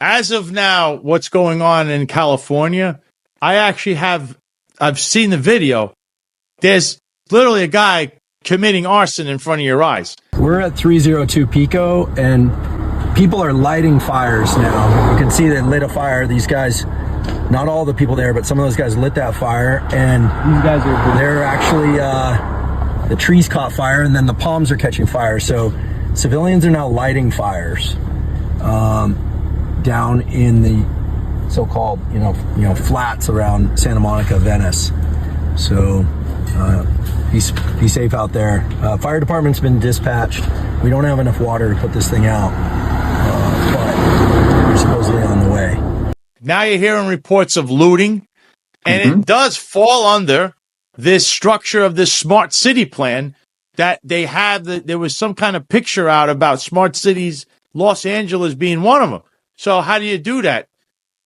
as of now, what's going on in California, I've seen the video. There's literally a guy committing arson in front of your eyes. We're at 302 Pico, and people are lighting fires now. You can see they lit a fire. These guys, not all the people there, but some of those guys lit that fire, and they're actually, the trees caught fire, and then the palms are catching fire. So civilians are now lighting fires down in the so-called, flats around Santa Monica, Venice. So be safe out there. Fire department's been dispatched. We don't have enough water to put this thing out, but we're supposedly on the way. Now you're hearing reports of looting, and it does fall under this structure of this smart city plan that they have. There was some kind of picture out about smart cities, Los Angeles being one of them. So how do you do that?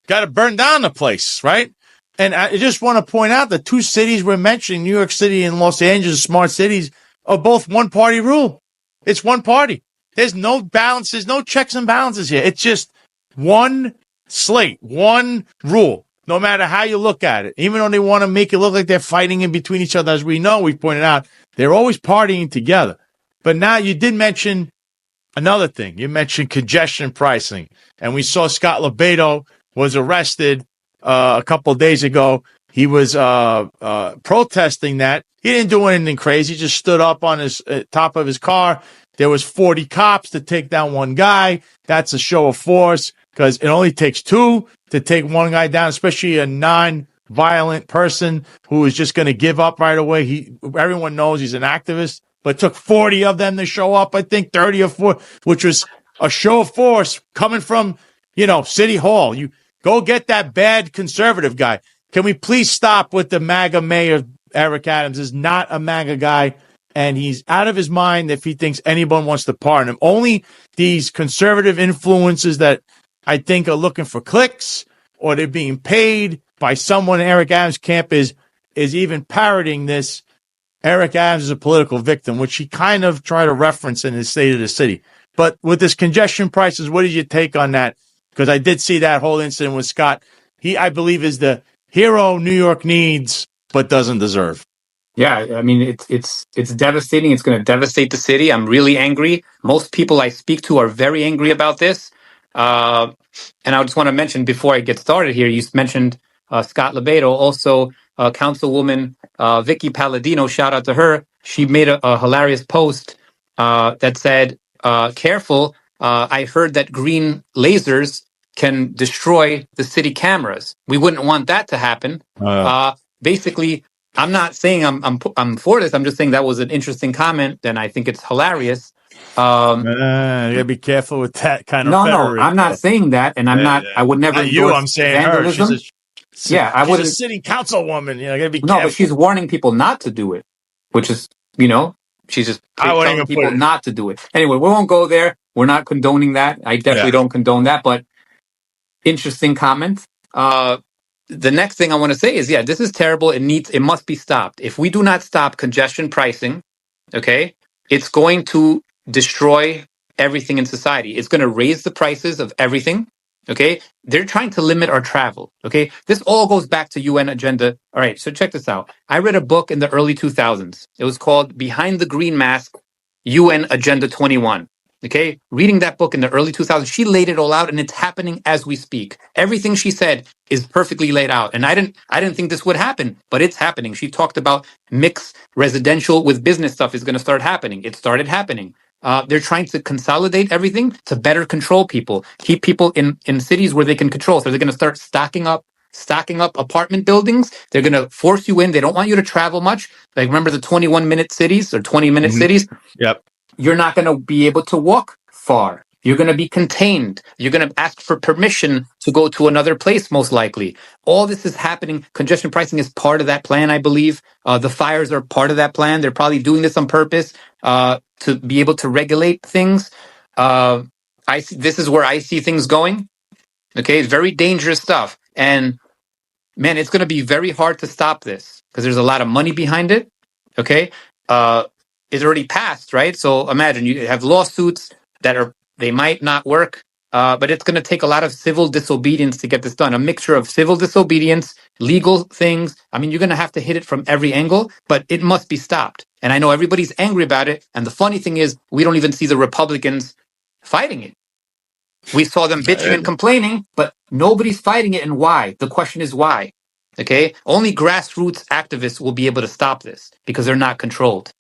Got to burn down the place, right? And I just want to point out the two cities we're mentioning, New York City and Los Angeles, smart cities, are both one party rule. It's one party. There's no balance. There's no checks and balances here. It's just one slate, one rule, no matter how you look at it. Even though they want to make it look like they're fighting in between each other, as we know, we've pointed out, they're always partying together. But now you did mention another thing. You mentioned congestion pricing. And we saw Scott Lebedo was arrested a couple of days ago. He was protesting that. He didn't do anything crazy. He just stood up on his top of his car. There was 40 cops to take down one guy. That's a show of force because it only takes two to take one guy down, especially a non-violent person who is just going to give up right away. Everyone knows he's an activist, but it took 40 of them to show up. I think 30 or 40, which was a show of force coming from, City Hall. You go get that bad conservative guy. Can we please stop with the MAGA mayor? Eric Adams is not a MAGA guy, and he's out of his mind if he thinks anyone wants to pardon him. Only these conservative influences that I think are looking for clicks or they're being paid by someone in Eric Adams' camp is even parroting this. Eric Adams is a political victim, which he kind of tried to reference in his State of the City. But with this congestion prices, what did you take on that? Because I did see that whole incident with Scott. He, I believe, is the hero New York needs but doesn't deserve. Yeah, I mean, it's devastating. It's going to devastate the city. I'm really angry. Most people I speak to are very angry about this. And I just want to mention before I get started here, you mentioned Scott Lebedo, also Councilwoman Vicky Palladino. Shout out to her. She made a hilarious post that said, "Careful! I heard that green lasers can destroy the city cameras. We wouldn't want that to happen." Basically, I'm not saying I'm for this. I'm just saying that was an interesting comment, and I think it's hilarious. You gotta be careful with that kind of. No, I'm not saying that, and I'm not. I would never. Not you, I'm saying vandalism. her. I wouldn't. She's a city councilwoman. Gotta be no, careful. but she's warning people not to do it, which is, she's just telling people not to do it. Anyway, we won't go there. We're not condoning that. I definitely don't condone that, but interesting comment. The next thing I want to say is, this is terrible. It must be stopped. If we do not stop congestion pricing, okay, it's going to destroy everything in society. It's going to raise the prices of everything. Okay, they're trying to limit our travel. Okay, this all goes back to UN agenda. All right, so check this out. I read a book in the early 2000s. It was called Behind the Green Mask, UN Agenda 21. Okay, reading that book in the early 2000s, she laid it all out, and it's happening as we speak. Everything she said is perfectly laid out, and I didn't think this would happen, but it's happening. She talked about mixed residential with business stuff is going to start happening. It started happening. They're trying to consolidate everything to better control people, keep people in cities where they can control. So they're going to start stocking up apartment buildings. They're going to force you in. They don't want you to travel much. Like, remember the 21-minute cities or 20-minute cities? Yep. You're not going to be able to walk far. You're going to be contained. You're going to ask for permission to go to another place, most likely. All this is happening. Congestion pricing is part of that plan, I believe. The fires are part of that plan. They're probably doing this on purpose to be able to regulate things. This is where I see things going. Okay, it's very dangerous stuff. And man, it's going to be very hard to stop this because there's a lot of money behind it. Okay. It's already passed, right? So imagine you have lawsuits they might not work, but it's going to take a lot of civil disobedience to get this done. A mixture of civil disobedience, legal things. I mean, you're going to have to hit it from every angle, but it must be stopped. And I know everybody's angry about it. And the funny thing is, we don't even see the Republicans fighting it. We saw them bitching and complaining, but nobody's fighting it. And why? The question is why? Okay? Only grassroots activists will be able to stop this because they're not controlled.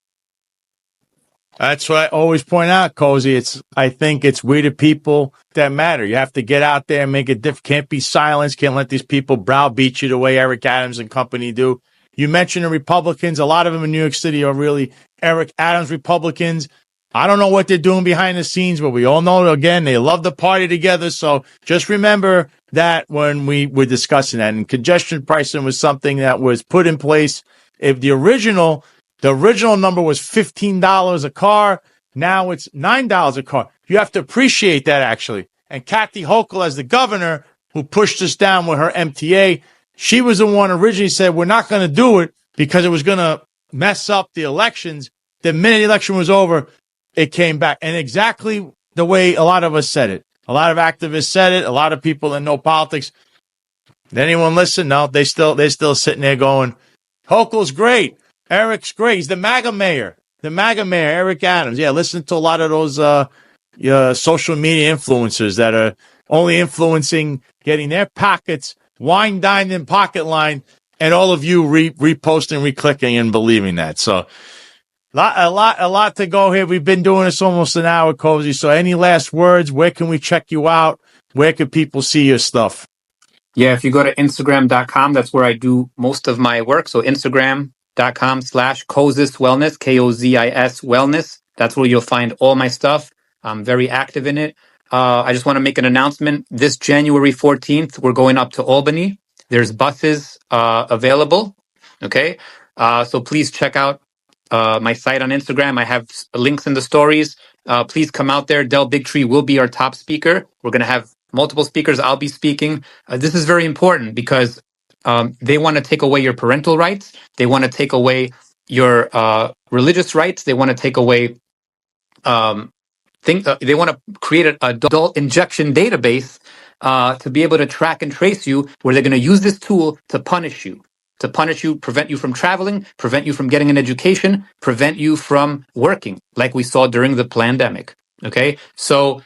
That's what I always point out, Kozi. I think it's we the people that matter. You have to get out there and make a difference. Can't be silenced. Can't let these people browbeat you the way Eric Adams and company do. You mentioned the Republicans. A lot of them in New York City are really Eric Adams Republicans. I don't know what they're doing behind the scenes, but we all know, again, they love to party together. So just remember that when we were discussing that. And congestion pricing was something that was put in place. If the original number was $15 a car. Now it's $9 a car. You have to appreciate that, actually. And Kathy Hochul, as the governor, who pushed us down with her MTA, she was the one originally said, we're not going to do it because it was going to mess up the elections. The minute the election was over, it came back. And exactly the way a lot of us said it. A lot of activists said it. A lot of people that know politics. Did anyone listen? No, they're still sitting there going, Hochul's great. Eric's great. He's the MAGA mayor. Eric Adams. Yeah, listen to a lot of those social media influencers that are only influencing, getting their pockets Wine Dined in Pocket Line, and all of you reposting, reclicking, and believing that. So a lot to go here. We've been doing this almost an hour, Kozi. So any last words? Where can we check you out? Where can people see your stuff? Yeah, if you go to Instagram.com, that's where I do most of my work. So Instagram.com/KoziWellness, KOZIS Wellness. That's where you'll find all my stuff. I'm very active in it. I just want to make an announcement. This January 14th, we're going up to Albany. There's buses available. Okay. So please check out my site on Instagram. I have links in the stories. Please come out there. Del Bigtree will be our top speaker. We're going to have multiple speakers. I'll be speaking. This is very important because they want to take away your parental rights. They want to take away your religious rights. They want to take away they want to create an adult injection database to be able to track and trace you, where they're going to use this tool to punish you, prevent you from traveling, prevent you from getting an education, prevent you from working, like we saw during the pandemic. Okay, so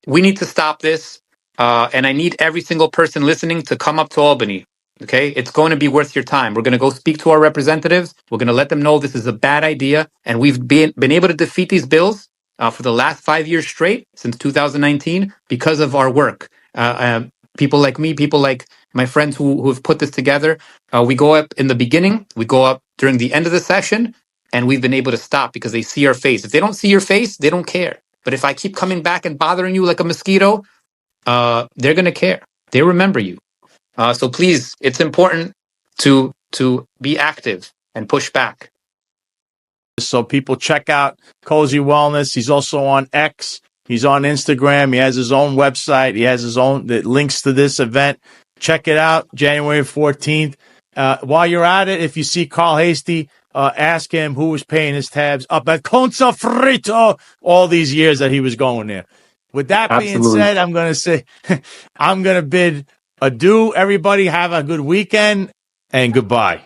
we need to stop this, and I need every single person listening to come up to Albany. Okay, it's going to be worth your time. We're going to go speak to our representatives. We're going to let them know this is a bad idea, and we've been able to defeat these bills for the last 5 years straight since 2019 because of our work. People like me, people like my friends who have put this together. We go up in the beginning, we go up during the end of the session, and we've been able to stop because they see our face. If they don't see your face, they don't care. But if I keep coming back and bothering you like a mosquito, they're going to care. They remember you. So please, it's important to be active and push back. So people check out KoziWellness. He's also on X. He's on Instagram. He has his own website. He has his own links to this event. Check it out, January 14th. While you're at it, if you see Carl Hasty, ask him who was paying his tabs up at Conza Frito all these years that he was going there. With that being said, I'm going to say, I'm going to bid adieu, everybody. Have a good weekend and goodbye.